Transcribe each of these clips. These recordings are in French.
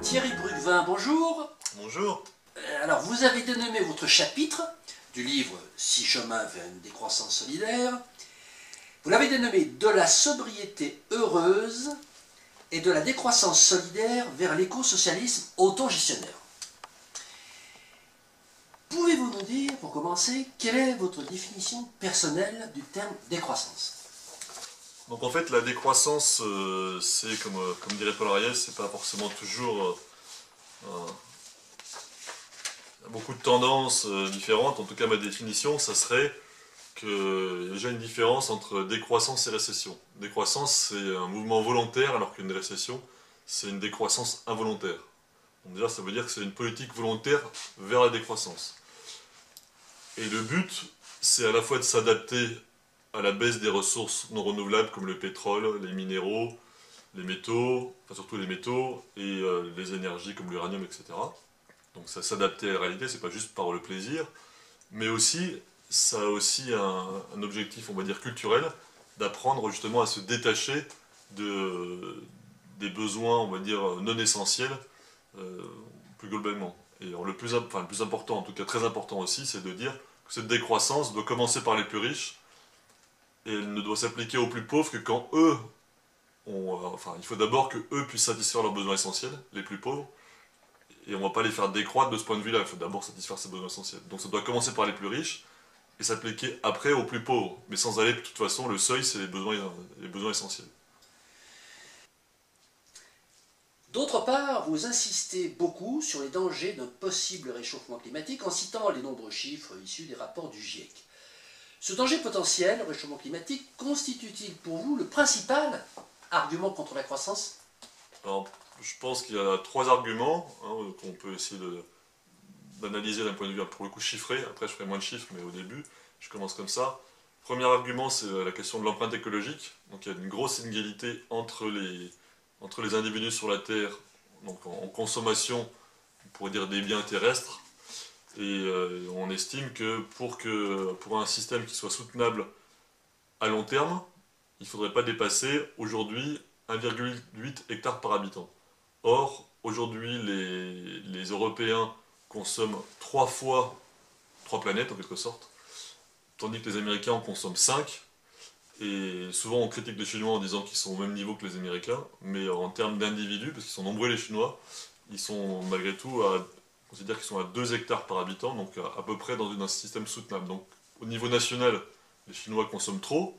Thierry Brugvin, bonjour. Bonjour. Alors, vous avez dénommé votre chapitre du livre « 6 chemins vers une décroissance solidaire ». Vous l'avez dénommé « De la sobriété heureuse et de la décroissance solidaire vers l'éco-socialisme autogestionnaire ». Pouvez-vous nous dire, pour commencer, quelle est votre définition personnelle du terme décroissance? Donc en fait la décroissance, c'est comme dirait Paul Ariès, c'est pas forcément toujours beaucoup de tendances différentes. En tout cas ma définition, ça serait qu'il y a déjà une différence entre décroissance et récession. Décroissance c'est un mouvement volontaire alors qu'une récession c'est une décroissance involontaire. Donc déjà ça veut dire que c'est une politique volontaire vers la décroissance. Et le but c'est à la fois de s'adapter à la baisse des ressources non renouvelables comme le pétrole, les minéraux, les métaux, enfin surtout les métaux, et les énergies comme l'uranium, etc. Donc ça s'adapter à la réalité, c'est pas juste par le plaisir, mais aussi, ça a aussi un objectif, on va dire, culturel, d'apprendre justement à se détacher des besoins, on va dire, non essentiels, plus globalement. Et alors, le plus important, en tout cas très important aussi, c'est de dire que cette décroissance doit commencer par les plus riches, et elle ne doit s'appliquer aux plus pauvres que quand eux il faut d'abord que eux puissent satisfaire leurs besoins essentiels, les plus pauvres, et on ne va pas les faire décroître de ce point de vue-là, il faut d'abord satisfaire ces besoins essentiels. Donc ça doit commencer par les plus riches, et s'appliquer après aux plus pauvres, mais sans aller, de toute façon, le seuil, c'est les besoins essentiels. D'autre part, vous insistez beaucoup sur les dangers d'un possible réchauffement climatique en citant les nombreux chiffres issus des rapports du GIEC. Ce danger potentiel, le réchauffement climatique, constitue-t-il pour vous le principal argument contre la croissance? Alors, je pense qu'il y a 3 arguments qu'on peut essayer d'analyser d'un point de vue pour le coup chiffré. Après, je ferai moins de chiffres, mais au début, je commence comme ça. Premier argument, c'est la question de l'empreinte écologique. Donc, il y a une grosse inégalité entre les individus sur la Terre, donc en consommation, on pourrait dire des biens terrestres. Et on estime que pour un système qui soit soutenable à long terme, il ne faudrait pas dépasser aujourd'hui 1,8 hectares par habitant. Or, aujourd'hui, les Européens consomment 3 planètes en quelque sorte, tandis que les Américains en consomment 5. Et souvent on critique les Chinois en disant qu'ils sont au même niveau que les Américains, mais en termes d'individus, parce qu'ils sont nombreux les Chinois, ils sont malgré tout on considère qu'ils sont à 2 hectares par habitant, donc à peu près dans un système soutenable. Donc au niveau national, les Chinois consomment trop,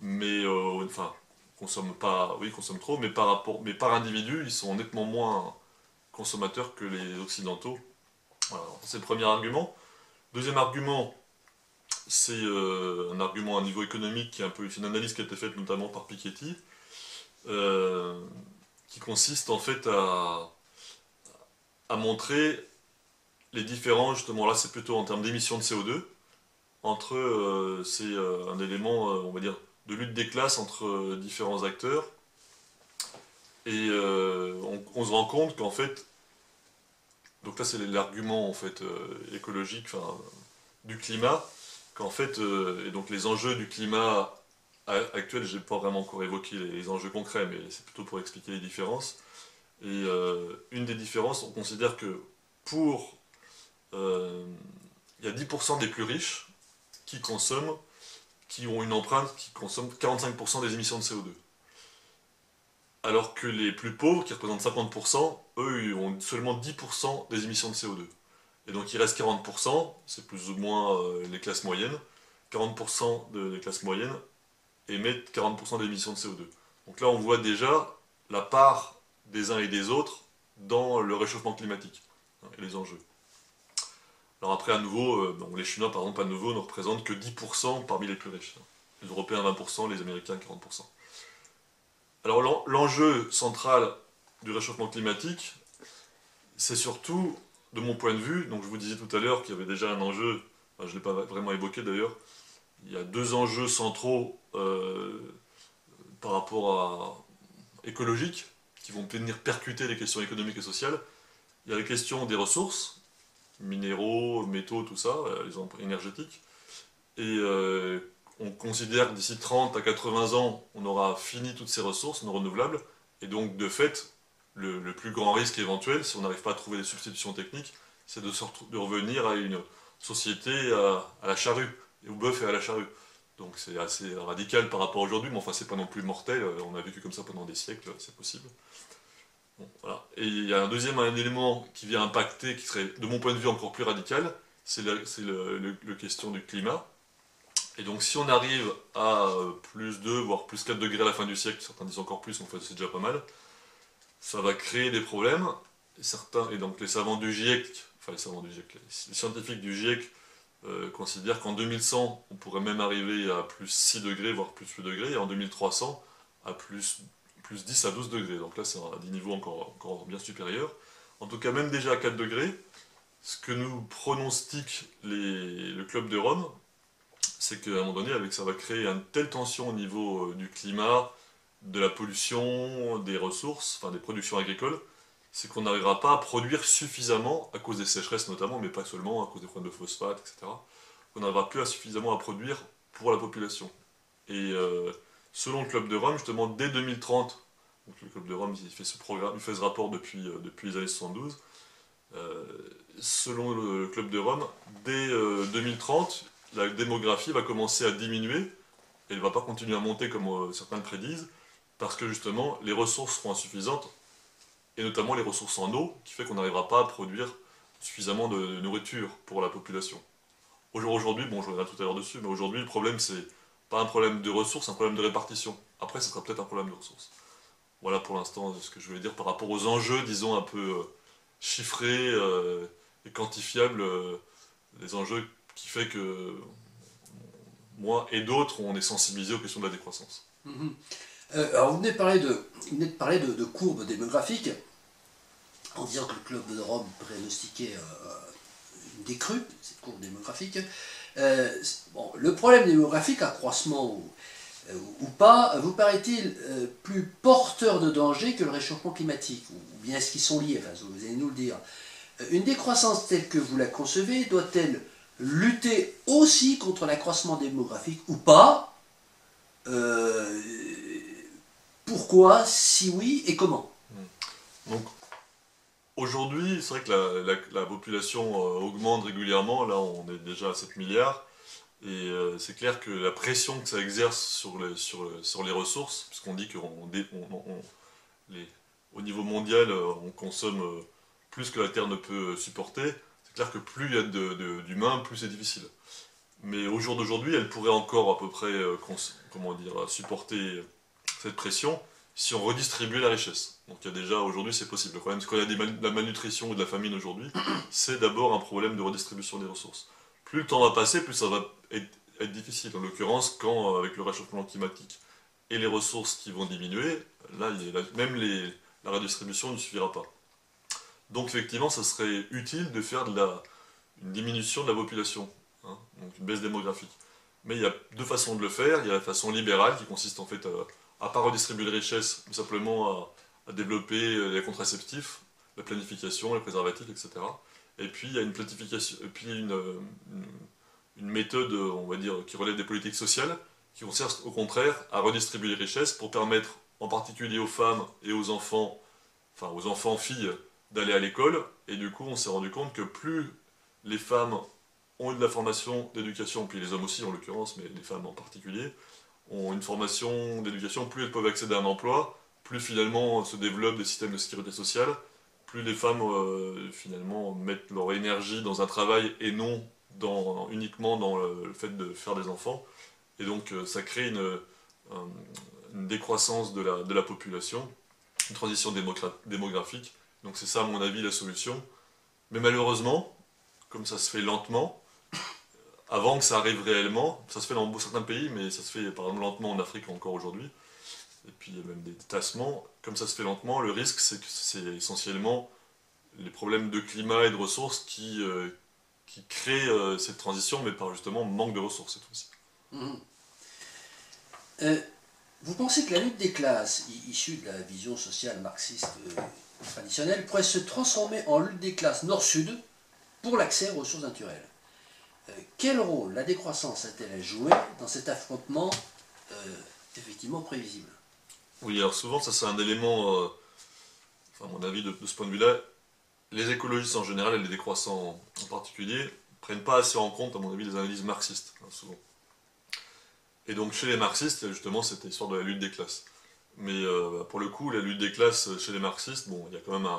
mais consomment trop, mais par individu, ils sont nettement moins consommateurs que les Occidentaux. Voilà, c'est le premier argument. Deuxième argument, c'est un argument à niveau économique qui est une analyse qui a été faite notamment par Piketty, qui consiste en fait à montrer les différences, justement là c'est plutôt en termes d'émissions de CO2, c'est un élément, on va dire, de lutte des classes entre différents acteurs, et on se rend compte qu'en fait, donc là c'est l'argument en fait écologique, du climat, qu'en fait, et donc les enjeux du climat actuel, je n'ai pas vraiment encore évoqué les enjeux concrets, mais c'est plutôt pour expliquer les différences. Et une des différences, on considère que il y a 10% des plus riches qui ont une empreinte qui consomme 45% des émissions de CO2. Alors que les plus pauvres, qui représentent 50%, eux, ils ont seulement 10% des émissions de CO2. Et donc il reste 40%, c'est plus ou moins les classes moyennes. 40% des classes moyennes émettent 40% d'émissions de CO2. Donc là on voit déjà la part des uns et des autres dans le réchauffement climatique et les enjeux. Alors après à nouveau, les Chinois par exemple à nouveau ne représentent que 10% parmi les plus riches. Les Européens 20%, les Américains 40%. Alors l'enjeu central du réchauffement climatique, c'est surtout, de mon point de vue, donc je vous disais tout à l'heure qu'il y avait déjà un enjeu je ne l'ai pas vraiment évoqué d'ailleurs, il y a deux enjeux centraux par rapport écologiques qui vont venir percuter les questions économiques et sociales. Il y a la question des ressources, minéraux, métaux, tout ça, les emplois énergétiques. Et on considère que d'ici 30 à 80 ans, on aura fini toutes ces ressources non renouvelables. Et donc, de fait, le plus grand risque éventuel, si on n'arrive pas à trouver des substitutions techniques, c'est de revenir à une société à la charrue, au bœuf et à la charrue. Donc c'est assez radical par rapport à aujourd'hui, mais enfin c'est pas non plus mortel, on a vécu comme ça pendant des siècles, c'est possible. Bon, voilà. Et il y a un élément qui vient impacter, qui serait de mon point de vue encore plus radical, c'est le question du climat. Et donc si on arrive à plus 2, voire plus 4 degrés à la fin du siècle, certains disent encore plus, mais enfin, c'est déjà pas mal, ça va créer des problèmes. Et donc les savants du GIEC, enfin les savants du GIEC, les scientifiques du GIEC considèrent qu'en 2100, on pourrait même arriver à plus 6 degrés, voire plus 8 degrés, et en 2300 à plus 10 à 12 degrés. Donc là, c'est à des niveaux encore bien supérieurs. En tout cas, même déjà à 4 degrés, ce que nous pronostique le Club de Rome, c'est qu'à un moment donné, ça va créer une telle tension au niveau du climat, de la pollution, des ressources, enfin des productions agricoles, c'est qu'on n'arrivera pas à produire suffisamment, à cause des sécheresses notamment, mais pas seulement, à cause des problèmes de phosphate, etc. On n'arrivera plus suffisamment à produire pour la population. Et selon le Club de Rome, justement, dès 2030, donc le Club de Rome il fait ce programme, il fait ce rapport depuis les années 72, selon le Club de Rome, dès 2030, la démographie va commencer à diminuer, et elle ne va pas continuer à monter comme certains le prédisent, parce que justement, les ressources seront insuffisantes, et notamment les ressources en eau, qui fait qu'on n'arrivera pas à produire suffisamment de nourriture pour la population. Aujourd'hui, bon, je reviendrai tout à l'heure dessus, mais aujourd'hui, le problème, c'est pas un problème de ressources, c'est un problème de répartition. Après, ce sera peut-être un problème de ressources. Voilà pour l'instant ce que je voulais dire par rapport aux enjeux, disons, un peu chiffrés et quantifiables, les enjeux qui fait que moi et d'autres, on est sensibilisés aux questions de la décroissance. Alors vous venez de parler de courbes démographiques, en disant que le Club de Rome pronostiquait une décrue, cette courbe démographique. Bon, le problème démographique, accroissement ou pas, vous paraît-il plus porteur de danger que le réchauffement climatique? Ou bien est-ce qu'ils sont liés? Enfin, vous allez nous le dire. Une décroissance telle que vous la concevez doit-elle lutter aussi contre l'accroissement démographique ou pas? Pourquoi? Si oui, et comment? Donc, aujourd'hui, c'est vrai que la population augmente régulièrement. Là, on est déjà à 7 milliards. Et c'est clair que la pression que ça exerce sur les ressources, puisqu'on dit qu'au niveau mondial, on consomme plus que la Terre ne peut supporter, c'est clair que plus il y a d'humains, plus c'est difficile. Mais au jour d'aujourd'hui, elle pourrait encore à peu près supporter cette pression si on redistribuait la richesse. Donc il y a déjà, aujourd'hui, c'est possible. Le problème, c'est qu'il y a de la malnutrition ou de la famine aujourd'hui, c'est d'abord un problème de redistribution des ressources. Plus le temps va passer, plus ça va être difficile. En l'occurrence, quand avec le réchauffement climatique et les ressources qui vont diminuer, là, même la redistribution ne suffira pas. Donc effectivement, ça serait utile de faire une diminution de la population, hein, donc une baisse démographique. Mais il y a deux façons de le faire. Il y a la façon libérale qui consiste en fait à pas redistribuer les richesses, mais simplement à développer les contraceptifs, la planification, les préservatifs, etc. Et puis il y a une planification, et puis une méthode, on va dire, qui relève des politiques sociales, qui consiste au contraire à redistribuer les richesses pour permettre, en particulier aux femmes et aux enfants, enfin aux enfants-filles, d'aller à l'école. Et du coup, on s'est rendu compte que plus les femmes ont eu de la formation d'éducation, puis les hommes aussi en l'occurrence, mais les femmes en particulier, ont une formation d'éducation, plus elles peuvent accéder à un emploi, plus finalement se développent des systèmes de sécurité sociale, plus les femmes finalement mettent leur énergie dans un travail et non uniquement dans le fait de faire des enfants. Et donc ça crée une décroissance de la population, une transition démographique. Donc c'est ça à mon avis la solution. Mais malheureusement, comme ça se fait lentement, avant que ça arrive réellement, ça se fait dans certains pays, mais ça se fait par exemple lentement en Afrique encore aujourd'hui, et puis il y a même des tassements, comme ça se fait lentement, le risque c'est que c'est essentiellement les problèmes de climat et de ressources qui crée cette transition, mais par justement manque de ressources cette fois-ci. Mhm. Vous pensez que la lutte des classes, issue de la vision sociale marxiste traditionnelle, pourrait se transformer en lutte des classes nord-sud pour l'accès aux ressources naturelles? Quel rôle la décroissance a-t-elle joué dans cet affrontement effectivement prévisible? Oui, alors souvent, ça c'est un élément, enfin, à mon avis, de ce point de vue-là, les écologistes en général et les décroissants en particulier prennent pas assez en compte, à mon avis, les analyses marxistes, hein, souvent. Et donc chez les marxistes, il y a justement cette histoire de la lutte des classes. Mais pour le coup, la lutte des classes chez les marxistes, bon, il y a quand même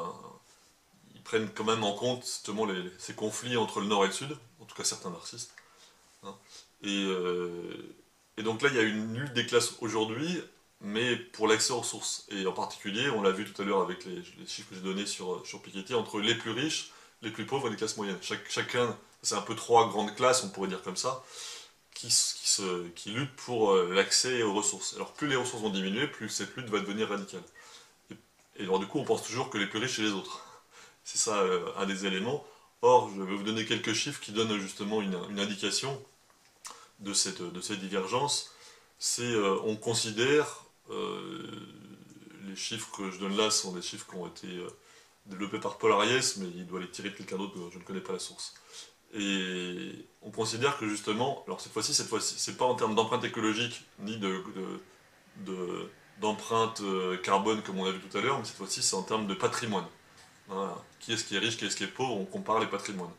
ils prennent quand même en compte justement ces conflits entre le nord et le sud, en tout cas certains marxistes. Hein. Et, euh, et donc là, il y a une lutte des classes aujourd'hui, mais pour l'accès aux ressources. Et en particulier, on l'a vu tout à l'heure avec les chiffres que j'ai donnés sur Piketty, entre les plus riches, les plus pauvres et les classes moyennes. Chacun, c'est un peu trois grandes classes, on pourrait dire comme ça, qui luttent pour l'accès aux ressources. Alors plus les ressources vont diminuer, plus cette lutte va devenir radicale. Et alors du coup, on pense toujours que les plus riches, c'est les autres. C'est ça un des éléments. Or, je vais vous donner quelques chiffres qui donnent justement une indication de cette divergence. On considère, les chiffres que je donne là sont des chiffres qui ont été développés par Paul Ariès, mais il doit les tirer de quelqu'un d'autre, je ne connais pas la source. Et on considère que justement, alors cette fois-ci, c'est pas en termes d'empreinte écologique ni d'empreinte carbone comme on a vu tout à l'heure, mais cette fois-ci c'est en termes de patrimoine. Voilà. Qui est-ce qui est riche, qui est-ce qui est pauvre, on compare les patrimoines.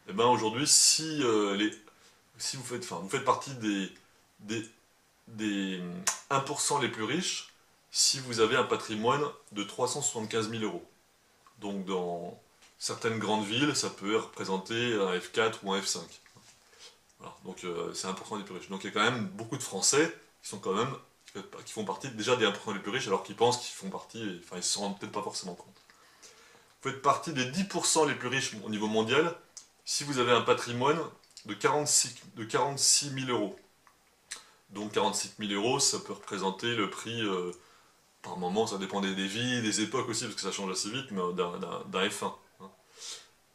Et bien aujourd'hui, si vous faites partie des, des 1% les plus riches, si vous avez un patrimoine de 375 000 euros. Donc dans certaines grandes villes, ça peut représenter un F4 ou un F5. Voilà. Donc c'est 1% des plus riches. Donc il y a quand même beaucoup de Français qui sont quand même qui font partie déjà des 1% les plus riches, alors qu'ils pensent qu'ils font partie, enfin ils se rendent peut-être pas forcément compte. Vous faites partie des 10% les plus riches au niveau mondial si vous avez un patrimoine de 46 000 euros. Donc 46 000 euros, ça peut représenter le prix, par moment, ça dépend des vies, des époques aussi, parce que ça change assez vite, mais d'un F1. Hein.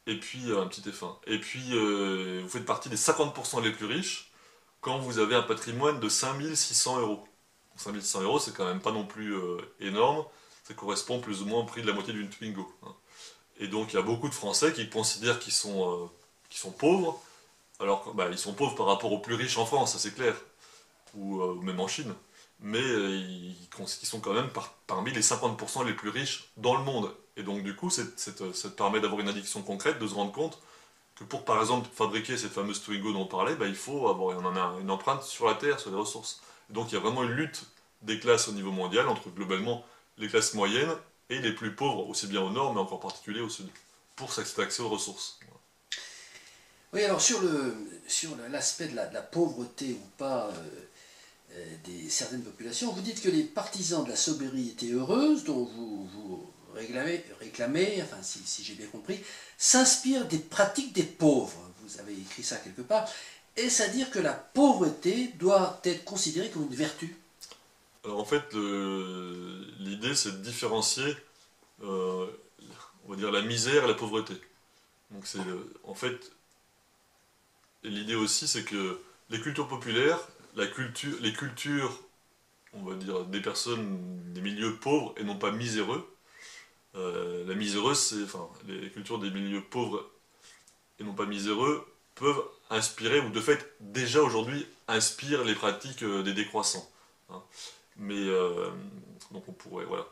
Et puis un petit F1. Et puis vous faites partie des 50% les plus riches quand vous avez un patrimoine de 5 600 euros. 5 600 euros, c'est quand même pas non plus énorme, ça correspond plus ou moins au prix de la moitié d'une Twingo. Hein. Et donc il y a beaucoup de Français qui considèrent qu'ils sont pauvres, alors que, bah, ils sont pauvres par rapport aux plus riches en France, ça c'est clair, ou même en Chine, mais ils sont quand même parmi les 50% les plus riches dans le monde. Et donc du coup, ça te permet d'avoir une indication concrète, de se rendre compte que pour par exemple fabriquer cette fameuse Twingo dont on parlait, bah, il faut avoir une empreinte sur la Terre, sur les ressources. Et donc il y a vraiment une lutte des classes au niveau mondial entre globalement les classes moyennes et les plus pauvres, aussi bien au nord, mais encore particulier au sud, pour cet accès aux ressources. Oui, alors sur l'aspect de la pauvreté ou pas certaines populations, vous dites que les partisans de la sobriété heureuse, dont vous réclamez, enfin si j'ai bien compris, s'inspirent des pratiques des pauvres. Vous avez écrit ça quelque part. Est-ce à dire que la pauvreté doit être considérée comme une vertu? Alors en fait, l'idée c'est de différencier, euh, on va dire, la misère et la pauvreté. Donc en fait, l'idée aussi c'est que les cultures populaires, les cultures, on va dire, des personnes des milieux pauvres et non pas miséreux, la miséreuse, enfin, les cultures des milieux pauvres et non pas miséreux peuvent inspirer, ou de fait déjà aujourd'hui inspirent les pratiques des décroissants. Hein. Mais donc on pourrait, voilà.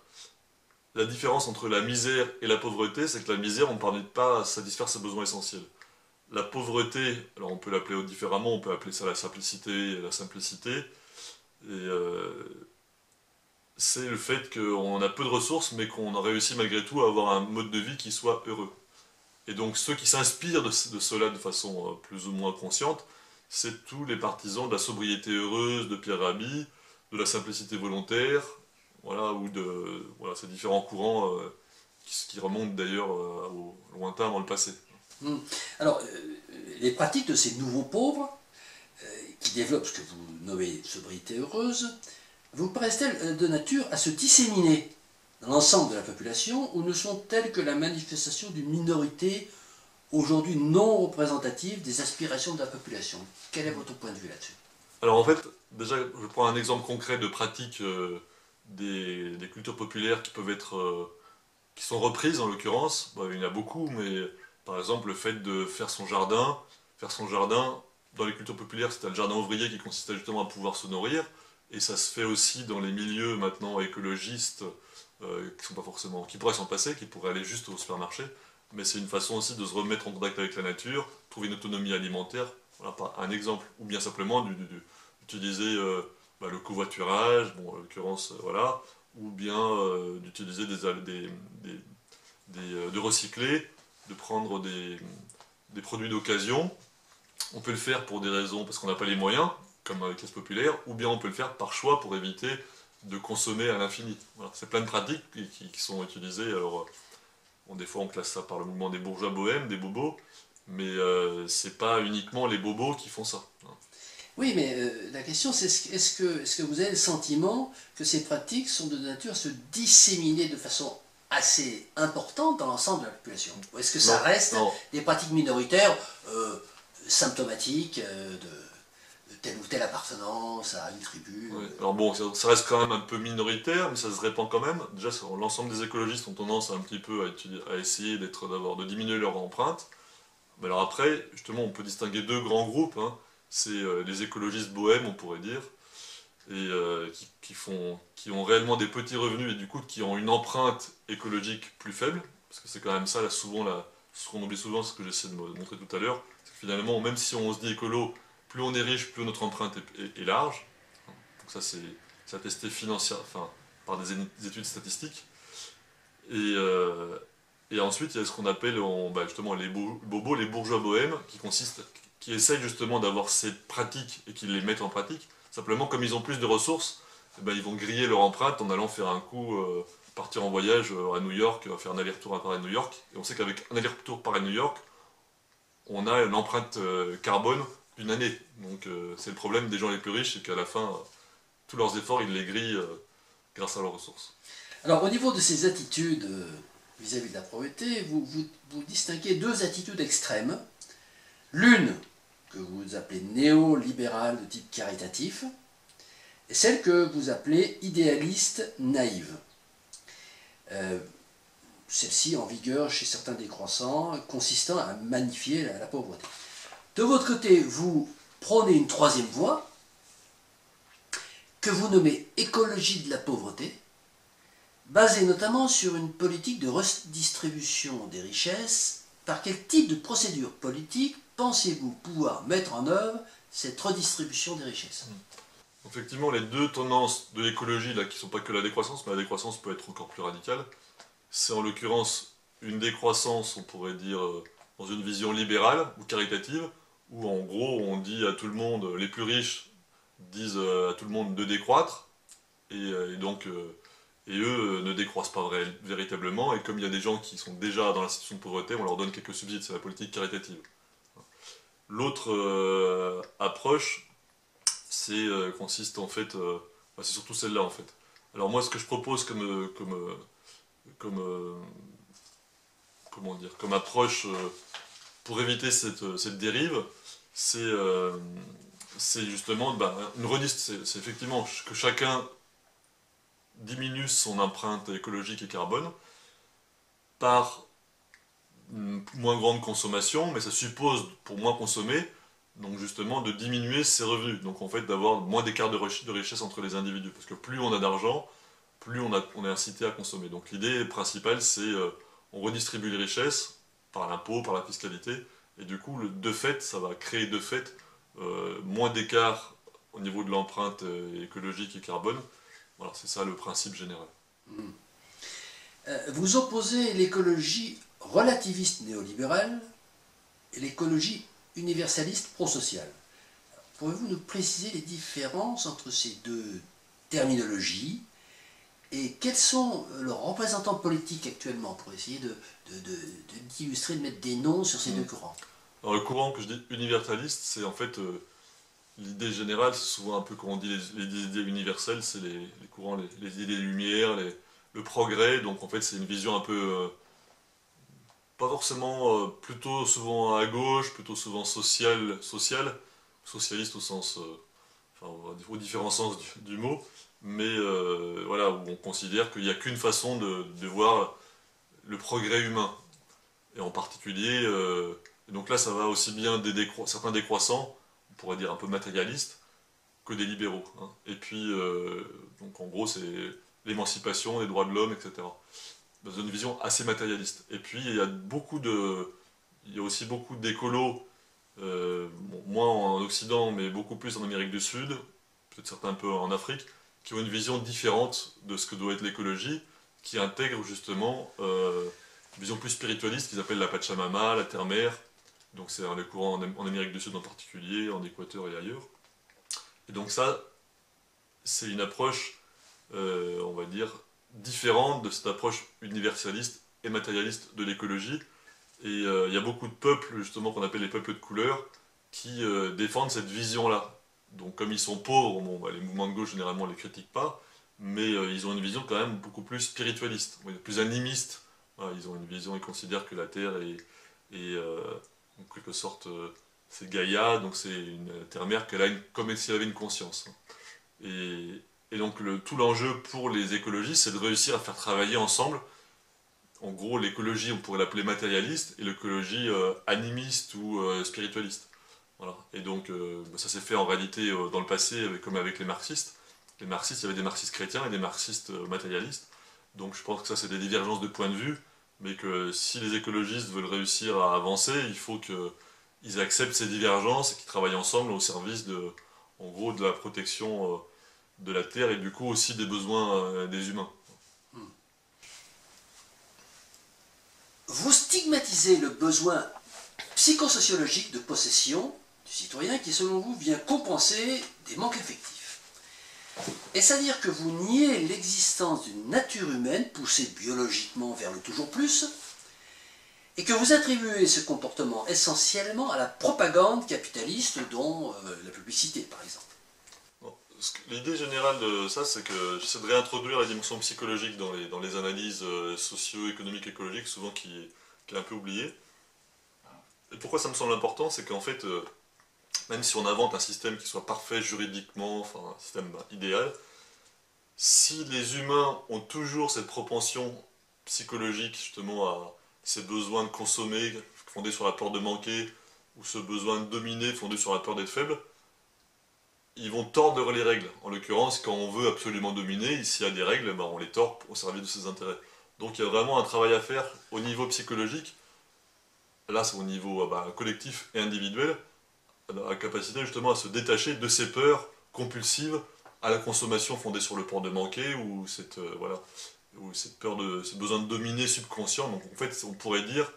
La différence entre la misère et la pauvreté, c'est que la misère, on ne parvient pas à satisfaire ses besoins essentiels. La pauvreté, alors on peut l'appeler différemment, on peut appeler ça la simplicité, et c'est le fait qu'on a peu de ressources, mais qu'on a réussi malgré tout à avoir un mode de vie qui soit heureux. Et donc ceux qui s'inspirent de cela de façon plus ou moins consciente, c'est tous les partisans de la sobriété heureuse de Pierre Rabhi, de la simplicité volontaire, voilà, ou de voilà, ces différents courants qui remontent d'ailleurs au lointain dans le passé. Alors, les pratiques de ces nouveaux pauvres, qui développent ce que vous nommez sobriété heureuse, vous paraissent-elles de nature à se disséminer dans l'ensemble de la population, ou ne sont-elles que la manifestation d'une minorité aujourd'hui non représentative des aspirations de la population. Quel est votre point de vue là-dessus? Alors en fait, déjà, je prends un exemple concret de pratique des cultures populaires qui peuvent être, qui sont reprises en l'occurrence. Bon, il y en a beaucoup, mais par exemple le fait de faire son jardin, dans les cultures populaires, c'était le jardin ouvrier qui consistait justement à pouvoir se nourrir, et ça se fait aussi dans les milieux maintenant écologistes qui sont pas forcément, qui pourraient s'en passer, qui pourraient aller juste au supermarché, mais c'est une façon aussi de se remettre en contact avec la nature, trouver une autonomie alimentaire, voilà pas un exemple, ou bien simplement d'utiliser le covoiturage, bon, en l'occurrence, voilà, ou bien d'utiliser de recycler, de prendre des produits d'occasion. On peut le faire pour des raisons parce qu'on n'a pas les moyens, comme avec les populaires, ou bien on peut le faire par choix pour éviter de consommer à l'infini. Voilà. C'est plein de pratiques qui sont utilisées. Alors, bon, des fois on classe ça par le mouvement des bourgeois bohèmes, des bobos, mais c'est pas uniquement les bobos qui font ça. Oui, mais la question c'est est-ce que vous avez le sentiment que ces pratiques sont de nature à se disséminer de façon assez importante dans l'ensemble de la population? Ou est-ce que ça reste des pratiques minoritaires symptomatiques de telle ou telle appartenance à une tribu? Ouais. Alors bon, ça reste quand même un peu minoritaire, mais ça se répand quand même. Déjà, l'ensemble des écologistes ont tendance un petit peu à essayer de diminuer leur empreinte. Mais alors après, justement, on peut distinguer deux grands groupes, hein. C'est les écologistes bohèmes, on pourrait dire, et qui ont réellement des petits revenus et du coup qui ont une empreinte écologique plus faible, parce que c'est quand même ça, là, souvent, ce qu'on oublie souvent, ce que j'essaie de montrer tout à l'heure, c'est que finalement, même si on se dit écolo, plus on est riche, plus notre empreinte est large. Donc ça, c'est attesté enfin, par des études statistiques. Et ensuite, il y a ce qu'on appelle justement les bobos, les bourgeois bohèmes, qui essayent justement d'avoir ces pratiques et qui les mettent en pratique. Simplement, comme ils ont plus de ressources, ils vont griller leur empreinte en allant faire un coup, partir en voyage à New York, faire un aller-retour à Paris-New York. Et on sait qu'avec un aller-retour Paris-New York, on a une empreinte carbone d'une année. Donc c'est le problème des gens les plus riches, c'est qu'à la fin, tous leurs efforts, ils les grillent grâce à leurs ressources. Alors au niveau de ces attitudes vis-à-vis de la pauvreté, vous distinguez deux attitudes extrêmes. L'une que vous appelez néolibérale de type caritatif, et celle que vous appelez idéaliste naïve. Celle-ci en vigueur chez certains décroissants, consistant à magnifier la pauvreté. De votre côté, vous prônez une troisième voie, que vous nommez écologie de la pauvreté, basée notamment sur une politique de redistribution des richesses. Par quel type de procédure politique pensez-vous pouvoir mettre en œuvre cette redistribution des richesses? Effectivement, les deux tendances de l'écologie, là, qui ne sont pas que la décroissance, mais la décroissance peut être encore plus radicale, c'est en l'occurrence une décroissance, on pourrait dire, dans une vision libérale ou caritative, où en gros on dit à tout le monde, les plus riches disent à tout le monde de décroître, et donc et eux ne décroissent pas véritablement, et comme il y a des gens qui sont déjà dans la situation de pauvreté, on leur donne quelques subsides, c'est la politique caritative. L'autre approche, consiste en fait, c'est surtout celle-là en fait. Alors moi ce que je propose comme approche pour éviter cette dérive, c'est justement c'est effectivement que chacun diminue son empreinte écologique et carbone par une moins grande consommation, mais ça suppose, pour moins consommer, donc justement de diminuer ses revenus. Donc en fait d'avoir moins d'écart de richesse entre les individus. Parce que plus on a d'argent, plus on est incité à consommer. Donc l'idée principale, c'est on redistribue les richesses par l'impôt, par la fiscalité, et du coup, de fait, ça va créer de fait moins d'écart au niveau de l'empreinte écologique et carbone. Voilà, c'est ça le principe général. Vous opposez l'écologie relativiste néolibérale et l'écologie universaliste pro-sociale. Pouvez-vous nous préciser les différences entre ces deux terminologies et quels sont leurs représentants politiques actuellement pour essayer d'illustrer, de mettre des noms sur ces deux courants? Alors le courant que je dis universaliste, c'est en fait l'idée générale, c'est souvent un peu quand on dit les idées universelles, c'est les courants, les idées des Lumières, le progrès, donc en fait c'est une vision un peu pas forcément plutôt souvent à gauche, plutôt souvent socialiste au sens, enfin, aux différents sens du mot, mais voilà, où on considère qu'il n'y a qu'une façon de voir le progrès humain. Et en particulier, et donc là ça va aussi bien certains décroissants, on pourrait dire un peu matérialistes, que des libéraux, hein. Et puis, donc en gros, c'est l'émancipation, les droits de l'homme, etc. Dans une vision assez matérialiste. Et puis, il y a aussi beaucoup d'écolos, bon, moins en Occident, mais beaucoup plus en Amérique du Sud, peut-être certains un peu en Afrique, qui ont une vision différente de ce que doit être l'écologie, qui intègre justement une vision plus spiritualiste qu'ils appellent la Pachamama, la terre-mère. Donc c'est un courant en Amérique du Sud en particulier, en Équateur et ailleurs. Et donc ça, c'est une approche, on va dire, différente de cette approche universaliste et matérialiste de l'écologie. Et il y a beaucoup de peuples, justement, qu'on appelle les peuples de couleur, qui défendent cette vision-là. Donc comme ils sont pauvres, bon, bah, les mouvements de gauche, généralement, ne les critiquent pas, mais ils ont une vision quand même beaucoup plus spiritualiste, plus animiste. Voilà, ils ont une vision, ils considèrent que la Terre est en quelque sorte, c'est Gaïa, donc c'est une terre-mère comme si elle avait une conscience. Et donc tout l'enjeu pour les écologistes, c'est de réussir à faire travailler ensemble. En gros, l'écologie, on pourrait l'appeler matérialiste, et l'écologie animiste ou spiritualiste. Voilà. Et donc ça s'est fait en réalité dans le passé, comme avec les marxistes. Les marxistes, il y avait des marxistes chrétiens et des marxistes matérialistes. Donc je pense que ça, c'est des divergences de point de vue, mais que si les écologistes veulent réussir à avancer, il faut qu'ils acceptent ces divergences et qu'ils travaillent ensemble au service en gros, de la protection de la Terre et du coup aussi des besoins des humains. Vous stigmatisez le besoin psychosociologique de possession du citoyen qui, selon vous, vient compenser des manques affectifs. Est-ce à dire que vous niez l'existence d'une nature humaine poussée biologiquement vers le toujours plus et que vous attribuez ce comportement essentiellement à la propagande capitaliste dont la publicité, par exemple? Bon, l'idée générale de ça, c'est que j'essaie de réintroduire la dimension psychologique dans les analyses socio-économiques, écologiques, souvent qui est un peu oubliée. Et pourquoi ça me semble important, c'est qu'en fait, même si on invente un système qui soit parfait juridiquement, enfin un système idéal, si les humains ont toujours cette propension psychologique justement à ces besoins de consommer fondés sur la peur de manquer, ou ce besoin de dominer fondé sur la peur d'être faible, ils vont tordre les règles. En l'occurrence, quand on veut absolument dominer, s'il y a des règles, ben on les tord au service de ses intérêts. Donc il y a vraiment un travail à faire au niveau psychologique, là c'est au niveau collectif et individuel, la capacité justement à se détacher de ces peurs compulsives à la consommation fondée sur le peur de manquer ou cette peur ce besoin de dominer subconscient. Donc en fait, on pourrait dire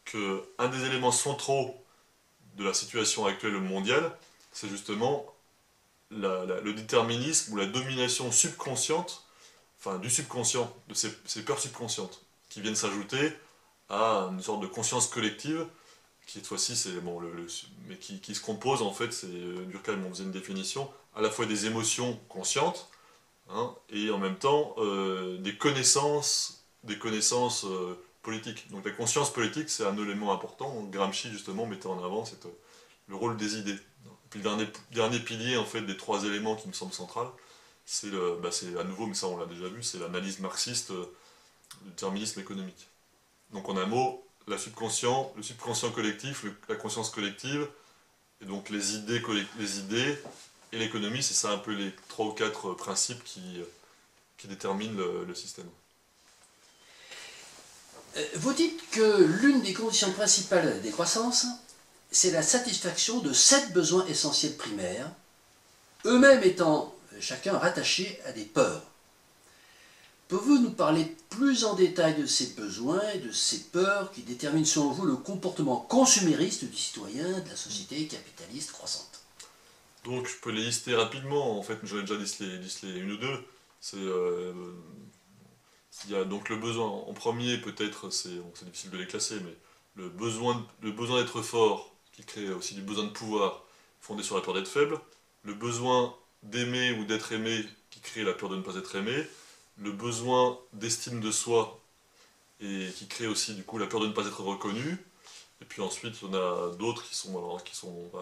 que un des éléments centraux de la situation actuelle mondiale, c'est justement le déterminisme ou la domination subconsciente, enfin du subconscient, de ces peurs subconscientes, qui viennent s'ajouter à une sorte de conscience collective qui cette fois-ci c'est bon, mais qui se compose en fait, c'est Durkheim on faisait une définition, à la fois des émotions conscientes, hein, et en même temps des connaissances politiques. Donc la conscience politique c'est un élément important. Gramsci justement mettait en avant le rôle des idées. Et puis le dernier pilier en fait des trois éléments qui me semble central, c'est c'est à nouveau, mais ça on l'a déjà vu, c'est l'analyse marxiste du déterminisme économique. Donc en un mot, le subconscient collectif, la conscience collective, et donc les idées et l'économie, c'est ça un peu les trois ou quatre principes qui déterminent le système. Vous dites que l'une des conditions principales de la décroissance, c'est la satisfaction de 7 besoins essentiels primaires, eux-mêmes étant chacun rattachés à des peurs. Pouvez-vous nous parler plus en détail de ces besoins et de ces peurs qui déterminent selon vous le comportement consumériste du citoyen de la société capitaliste croissante? Donc je peux les lister rapidement, en fait j'en ai déjà listé une ou deux. Il y a donc le besoin, en premier peut-être, c'est difficile de les classer, mais le besoin d'être fort, qui crée aussi du besoin de pouvoir, fondé sur la peur d'être faible, le besoin d'aimer ou d'être aimé, qui crée la peur de ne pas être aimé, le besoin d'estime de soi, et qui crée aussi du coup la peur de ne pas être reconnu. Et puis ensuite, on a d'autres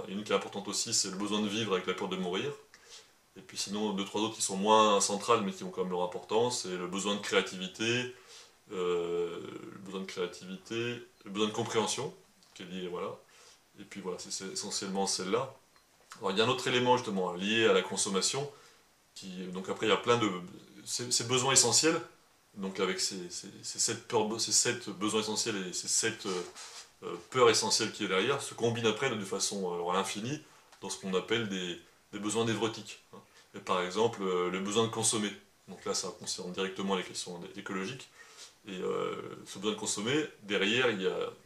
une qui est importante aussi, c'est le besoin de vivre avec la peur de mourir. Et puis sinon, deux, trois autres qui sont moins centrales, mais qui ont quand même leur importance, c'est le besoin de créativité, le besoin de compréhension, qui est lié, voilà. Et puis voilà, c'est essentiellement celle-là. Alors il y a un autre élément justement lié à la consommation, donc après il y a plein de... Ces besoins essentiels, donc avec ces sept besoins essentiels et ces sept peurs essentielles qui est derrière, se combinent après de façon à l'infini dans ce qu'on appelle des besoins névrotiques, hein. Et par exemple, le besoin de consommer. Donc là, ça concerne directement les questions écologiques. Et ce besoin de consommer, derrière,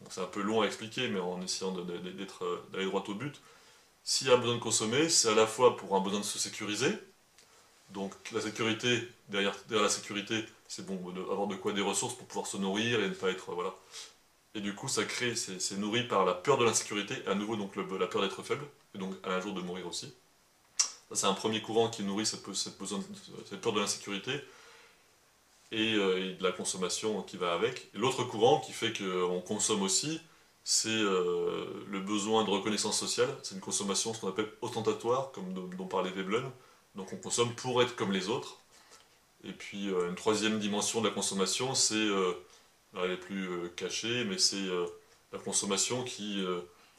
c'est un peu long à expliquer, mais en essayant d'aller droit au but. S'il y a un besoin de consommer, c'est à la fois pour un besoin de se sécuriser. Donc la sécurité, derrière la sécurité, c'est bon d'avoir de quoi des ressources pour pouvoir se nourrir et ne pas être... Voilà. Et du coup, c'est nourri par la peur de l'insécurité, et à nouveau donc la peur d'être faible, et donc à un jour de mourir aussi. Ça, c'est un premier courant qui nourrit cette peur de l'insécurité et de la consommation qui va avec. L'autre courant qui fait qu'on consomme aussi, c'est le besoin de reconnaissance sociale. C'est une consommation, ce qu'on appelle ostentatoire, comme dont parlait Veblen. Donc on consomme pour être comme les autres. Et puis une troisième dimension de la consommation, elle est plus cachée, mais c'est la consommation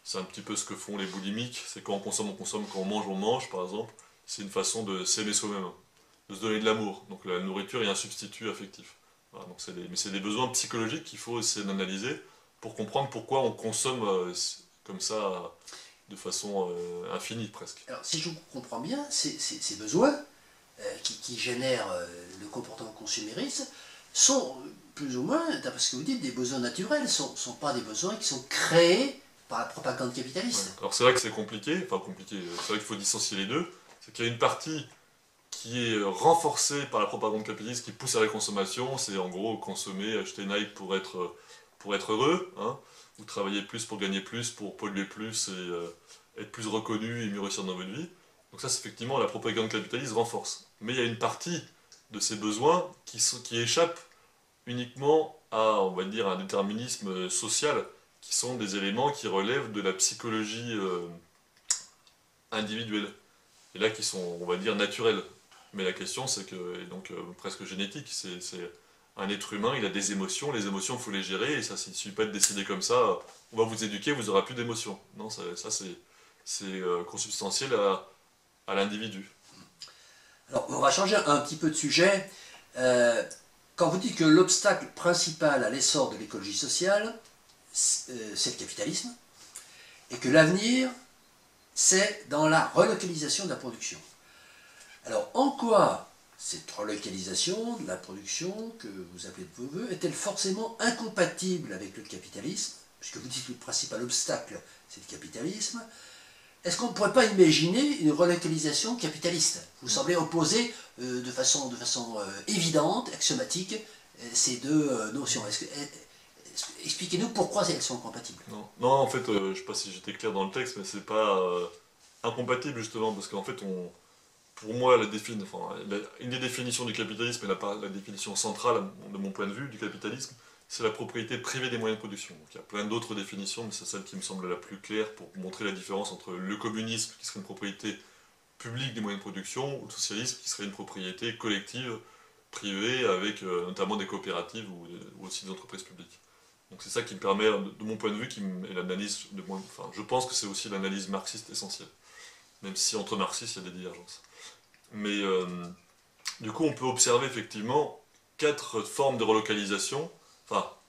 c'est un petit peu ce que font les boulimiques. C'est quand on consomme, quand on mange, par exemple. C'est une façon de s'aimer soi-même, de se donner de l'amour. Donc la nourriture est un substitut affectif. Voilà, donc mais c'est des besoins psychologiques qu'il faut essayer d'analyser pour comprendre pourquoi on consomme comme ça de façon infinie presque. Alors, si je comprends bien, ces besoins qui génèrent le comportement consumériste sont plus ou moins, d'après ce que vous dites, des besoins naturels, ne sont pas des besoins qui sont créés par la propagande capitaliste. Ouais. Alors c'est vrai que c'est compliqué, c'est vrai qu'il faut dissocier les deux. C'est qu'il y a une partie qui est renforcée par la propagande capitaliste qui pousse à la consommation, c'est en gros consommer, acheter Nike pour être heureux, hein, ou travailler plus pour gagner plus, pour polluer plus et être plus reconnu et mieux réussir dans votre vie. Donc ça, c'est effectivement, la propagande capitaliste renforce. Mais il y a une partie de ces besoins qui échappent uniquement à, on va dire, un déterminisme social, qui sont des éléments qui relèvent de la psychologie individuelle, et là qui sont, on va dire, naturels. Mais la question, c'est que, et donc presque génétique, c'est un être humain, il a des émotions, les émotions, il faut les gérer, et ça, il ne suffit pas de décider comme ça, on va vous éduquer, vous n'aurez plus d'émotions. Non, ça c'est consubstantiel à l'individu. Alors, on va changer un petit peu de sujet. Quand vous dites que l'obstacle principal à l'essor de l'écologie sociale, c'est le capitalisme, et que l'avenir, c'est dans la relocalisation de la production. Alors, en quoi cette relocalisation de la production, que vous appelez de vos voeux, est-elle forcément incompatible avec le capitalisme? Puisque vous dites que le principal obstacle, c'est le capitalisme. Est-ce qu'on ne pourrait pas imaginer une relocalisation capitaliste? Vous semblez opposer de façon évidente, axiomatique, ces deux notions. Expliquez-nous pourquoi elles sont incompatibles. Non, en fait, je ne sais pas si j'étais clair dans le texte, mais c'est pas incompatible justement, parce qu'en fait, pour moi, une des définitions du capitalisme, et la définition centrale de mon point de vue du capitalisme, c'est la propriété privée des moyens de production. Donc, il y a plein d'autres définitions, mais c'est celle qui me semble la plus claire pour montrer la différence entre le communisme, qui serait une propriété publique des moyens de production, ou le socialisme, qui serait une propriété collective, privée, avec notamment des coopératives ou aussi des entreprises publiques. Donc c'est ça qui me permet, de mon point de vue, et l'analyse je pense que c'est aussi l'analyse marxiste essentielle, même si entre marxistes il y a des divergences. Mais du coup, on peut observer effectivement 4 formes de relocalisation,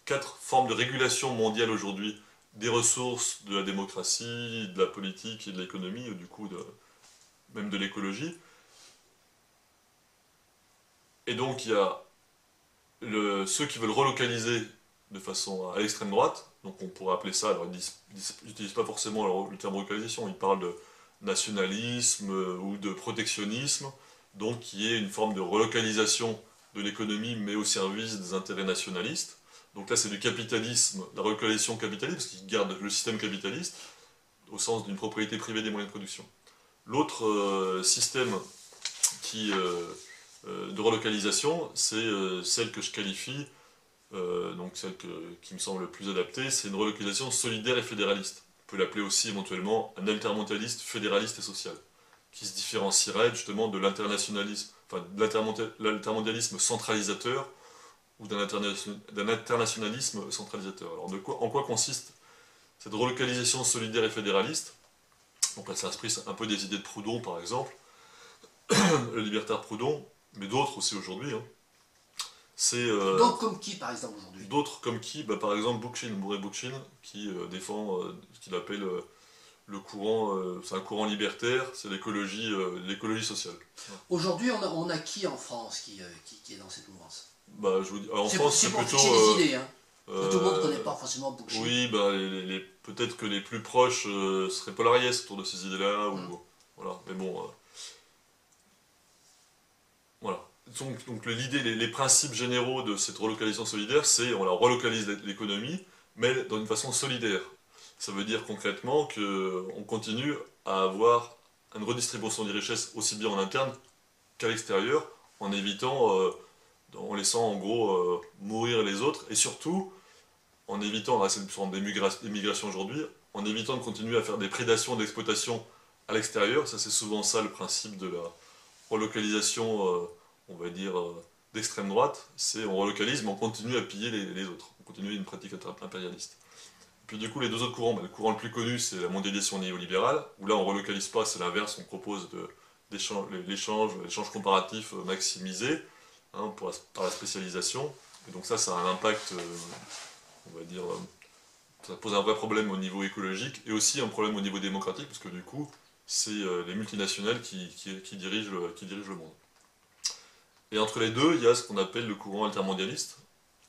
4 formes de régulation mondiale aujourd'hui des ressources, de la démocratie, de la politique et de l'économie, ou du coup même de l'écologie. Et donc il y a ceux qui veulent relocaliser de façon à l'extrême droite, donc on pourrait appeler ça, alors ils n'utilisent pas forcément le terme relocalisation, ils parlent de nationalisme ou de protectionnisme, donc qui est une forme de relocalisation de l'économie mais au service des intérêts nationalistes. Donc là c'est du capitalisme, la relocalisation capitaliste, parce qu'ils gardent le système capitaliste au sens d'une propriété privée des moyens de production. L'autre système de relocalisation, c'est celle que je qualifie donc celle qui me semble le plus adaptée, c'est une relocalisation solidaire et fédéraliste. On peut l'appeler aussi éventuellement un altermondialiste fédéraliste et social, qui se différencierait justement de l'internationalisme, enfin de l'altermondialisme centralisateur ou d'un internationalisme centralisateur. Alors en quoi consiste cette relocalisation solidaire et fédéraliste? Donc elle s'inspire un peu des idées de Proudhon par exemple, le libertaire Proudhon, mais d'autres aussi aujourd'hui. Hein. D'autres comme qui, par exemple, aujourd'hui? D'autres comme qui, bah, par exemple Bookchin, Bookchin, qui défend ce qu'il appelle le courant, c'est un courant libertaire, c'est l'écologie sociale. Aujourd'hui, on a qui en France qui est dans cette mouvance? Bah, je vous dis, en France, c'est c'est pour plutôt... fixer les idées, hein. Tout le monde ne connaît pas forcément Bookchin. Oui, bah, peut-être que les plus proches seraient Paul Ariès autour de ces idées-là, ou... Voilà, mais bon... voilà. Donc l'idée, les principes généraux de cette relocalisation solidaire, c'est on la relocalise l'économie, mais dans une façon solidaire. Ça veut dire concrètement qu'on continue à avoir une redistribution des richesses aussi bien en interne qu'à l'extérieur, en évitant, en laissant en gros mourir les autres, et surtout en évitant, là c'est une sorte d'émigration aujourd'hui, en évitant de continuer à faire des prédations d'exploitation à l'extérieur. Ça c'est souvent ça le principe de la relocalisation, on va dire, d'extrême droite, c'est on relocalise mais on continue à piller les autres, on continue une pratique impérialiste. Puis du coup les deux autres courants, le courant le plus connu c'est la mondialisation néolibérale, où là on relocalise pas, c'est l'inverse, on propose l'échange comparatif maximisé hein, par la spécialisation, et donc ça a un impact, on va dire, ça pose un vrai problème au niveau écologique, et aussi un problème au niveau démocratique, parce que du coup c'est les multinationales qui dirigent le monde. Et entre les deux, il y a ce qu'on appelle le courant altermondialiste,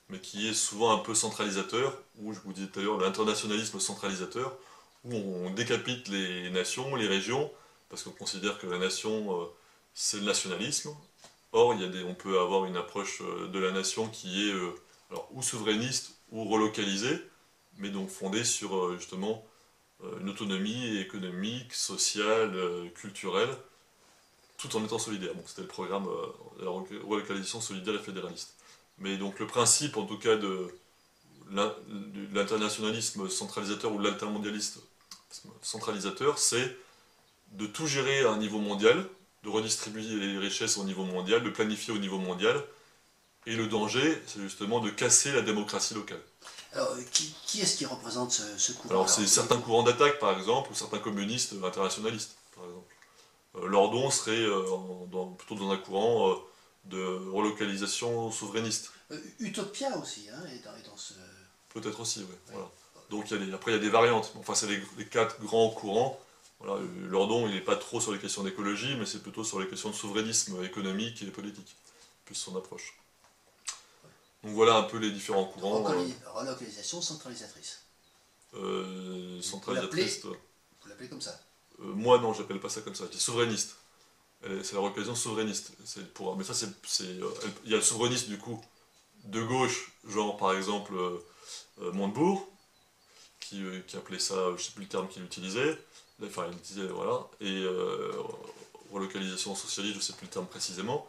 mais qui est souvent un peu centralisateur, ou je vous disais tout à l'heure, l'internationalisme centralisateur, où on décapite les nations, les régions, parce qu'on considère que la nation, c'est le nationalisme. Or, on peut avoir une approche de la nation qui est alors, ou souverainiste ou relocalisée, mais donc fondée sur justement une autonomie économique, sociale, culturelle, tout en étant solidaire. Bon, c'était le programme de la relocalisation solidaire et fédéraliste. Mais donc le principe, en tout cas, de l'internationalisme centralisateur ou l'altermondialisme centralisateur, c'est de tout gérer à un niveau mondial, de redistribuer les richesses au niveau mondial, de planifier au niveau mondial. Et le danger, c'est justement de casser la démocratie locale. Alors, qui est-ce qui représente ce courant? Alors, c'est certains courants d'attaque, par exemple, ou certains communistes internationalistes, par exemple. Lordon serait plutôt dans un courant de relocalisation souverainiste. Utopia aussi, hein, est dans ce... Peut-être aussi, oui. Voilà. Donc après, il y a des variantes. Enfin, c'est les quatre grands courants. Voilà, Lordon, il n'est pas trop sur les questions d'écologie, mais c'est plutôt sur les questions de souverainisme économique et politique, plus son approche. Donc voilà un peu les différents courants. Relocalisation centralisatrice. Centralisatrice. Vous l'appelez comme ça? Moi, non, j'appelle pas ça comme ça. Je dis souverainiste. C'est la relocalisation souverainiste. Mais ça, il y a le souverainiste, du coup, de gauche, genre par exemple Montebourg, qui appelait ça, je ne sais plus le terme qu'il utilisait, enfin il disait, voilà, et relocalisation socialiste, je ne sais plus le terme précisément.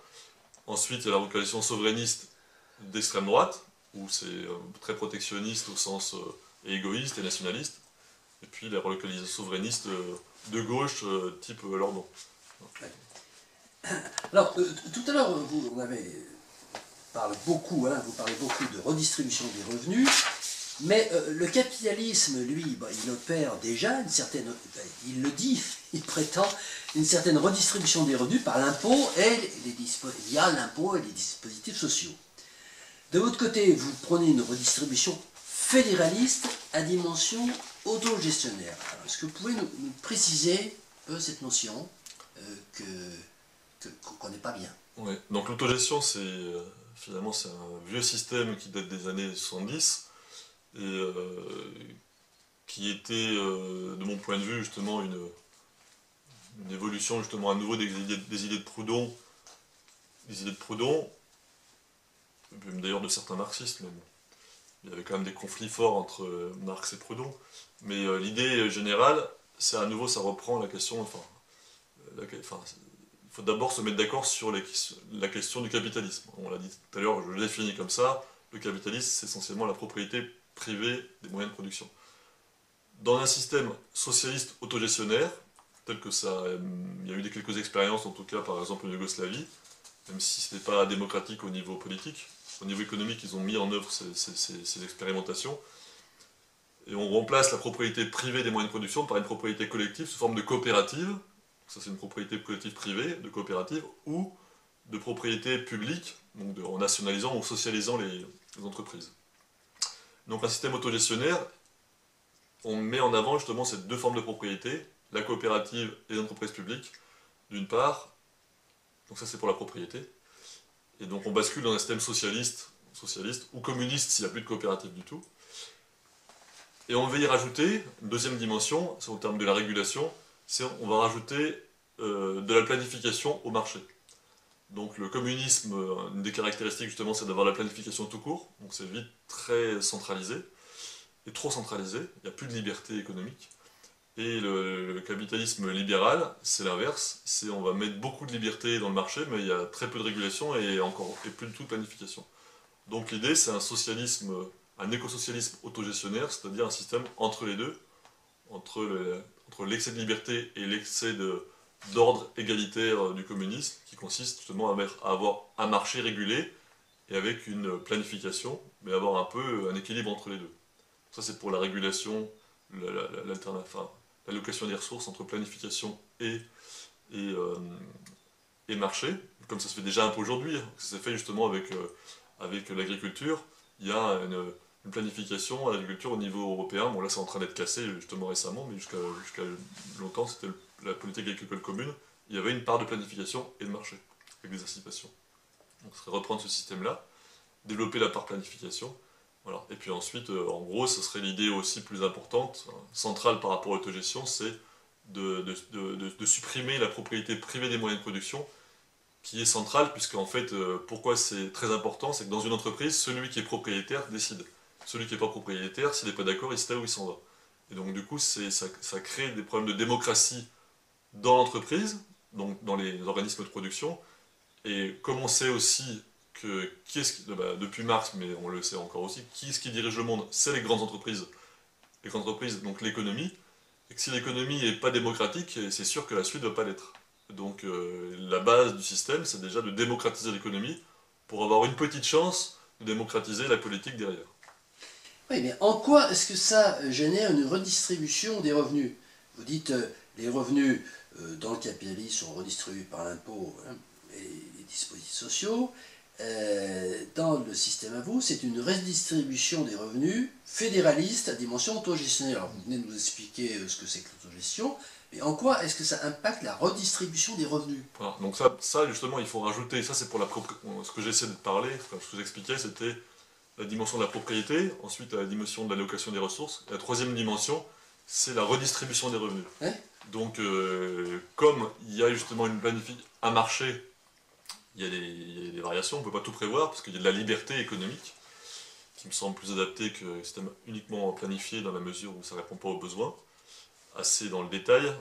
Ensuite, il y a la relocalisation souverainiste d'extrême droite, où c'est très protectionniste au sens et égoïste et nationaliste, et puis la relocalisation souverainiste de gauche, type Lordon. Ouais. Alors, tout à l'heure, vous parlez beaucoup de redistribution des revenus, mais le capitalisme, lui, il opère déjà une certaine, il le dit, il prétend une certaine redistribution des revenus par l'impôt et via l'impôt et les dispositifs sociaux. De votre côté, vous prenez une redistribution fédéraliste à dimension autogestionnaire. Est-ce que vous pouvez nous préciser cette notion qu'on ne connaît pas bien? Oui, donc l'autogestion, finalement c'est un vieux système qui date des années 70 et qui était, de mon point de vue, justement une évolution justement à nouveau des idées de Proudhon, d'ailleurs de certains marxistes, mais bon, il y avait quand même des conflits forts entre Marx et Proudhon. Mais l'idée générale, c'est à nouveau, ça reprend la question, il faut d'abord se mettre d'accord sur la question du capitalisme. On l'a dit tout à l'heure, je le définis comme ça, le capitalisme, c'est essentiellement la propriété privée des moyens de production. Dans un système socialiste autogestionnaire, tel que ça, il y a eu quelques expériences, en tout cas par exemple en Yougoslavie, même si ce n'était pas démocratique au niveau politique, au niveau économique, ils ont mis en œuvre ces expérimentations, et on remplace la propriété privée des moyens de production par une propriété collective sous forme de coopérative, ça c'est une propriété collective privée, de coopérative, ou de propriété publique, donc en nationalisant ou socialisant les entreprises. Donc un système autogestionnaire, on met en avant justement ces deux formes de propriété, la coopérative et l'entreprise publique, d'une part, donc ça c'est pour la propriété, et donc on bascule dans un système socialiste ou communiste s'il n'y a plus de coopérative du tout. Et on va y rajouter une deuxième dimension, c'est au terme de la régulation, c'est on va rajouter de la planification au marché. Donc le communisme, une des caractéristiques justement, c'est d'avoir la planification tout court, donc c'est vite très centralisé, et trop centralisé, il n'y a plus de liberté économique. Et le capitalisme libéral, c'est l'inverse, c'est on va mettre beaucoup de liberté dans le marché, mais il y a très peu de régulation et plus du tout de planification. Donc l'idée, c'est un socialisme, un écosocialisme autogestionnaire, c'est-à-dire un système entre les deux, entre l'excès de liberté et l'excès d'ordre égalitaire du communisme, qui consiste justement à avoir un marché régulé et avec une planification, mais avoir un peu un équilibre entre les deux. Ça c'est pour la régulation, l'allocation des ressources entre planification et marché, comme ça se fait déjà un peu aujourd'hui, ça s'est fait justement avec l'agriculture. Il y a une planification à l'agriculture au niveau européen. Bon là c'est en train d'être cassé justement récemment, mais jusqu'à longtemps c'était la politique agricole commune. Il y avait une part de planification et de marché, avec des anticipations. Donc ce serait reprendre ce système-là, développer la part planification, voilà. Et puis ensuite, en gros, ce serait l'idée aussi plus importante, centrale par rapport à l'autogestion, c'est de supprimer la propriété privée des moyens de production, qui est centrale, puisque en fait, pourquoi c'est très important, c'est que dans une entreprise, celui qui est propriétaire décide. Celui qui n'est pas propriétaire, s'il n'est pas d'accord, il se tait ou il s'en va. Et donc du coup, ça crée des problèmes de démocratie dans l'entreprise, donc dans les organismes de production, et comme on sait aussi que depuis Marx, mais on le sait encore aussi, qui est-ce qui dirige le monde? C'est les grandes entreprises. Les grandes entreprises, donc l'économie. Et que si l'économie n'est pas démocratique, c'est sûr que la suite ne va pas l'être. Donc la base du système, c'est déjà de démocratiser l'économie pour avoir une petite chance de démocratiser la politique derrière. Oui, mais en quoi est-ce que ça génère une redistribution des revenus? Vous dites les revenus dans le capitalisme sont redistribués par l'impôt et les dispositifs sociaux. Dans le système à vous, c'est une redistribution des revenus fédéraliste à dimension autogestionnaire. Alors, vous venez de nous expliquer ce que c'est que l'autogestion, mais en quoi est-ce que ça impacte la redistribution des revenus? Voilà, donc ça justement, il faut rajouter, ça c'est pour ce que j'essaie de parler, ce que j'expliquais, c'était la dimension de la propriété, ensuite la dimension de l'allocation des ressources, et la troisième dimension, c'est la redistribution des revenus. Hein? Donc, comme il y a justement un marché, il y a des variations, on ne peut pas tout prévoir, parce qu'il y a de la liberté économique, qui me semble plus adaptée qu'un système uniquement planifié dans la mesure où ça ne répond pas aux besoins, assez dans le détail.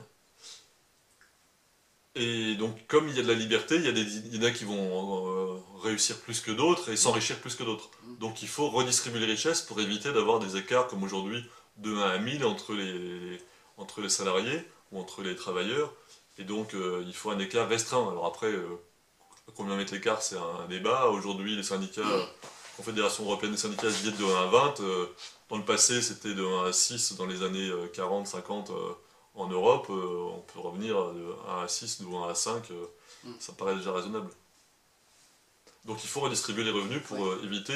Et donc, comme il y a de la liberté, il y en a qui vont réussir plus que d'autres et s'enrichir plus que d'autres. Donc, il faut redistribuer les richesses pour éviter d'avoir des écarts comme aujourd'hui de 1 à 1000 entre les salariés ou entre les travailleurs. Et donc, il faut un écart restreint. Alors après, combien mettre l'écart, c'est un débat. Aujourd'hui, les syndicats, la Confédération européenne des syndicats se dit de 1 à 20. Dans le passé, c'était de 1 à 6 dans les années 40, 50. En Europe, on peut revenir de 1 à 6 ou 1 à 5, ça paraît déjà raisonnable. Donc il faut redistribuer les revenus pour éviter...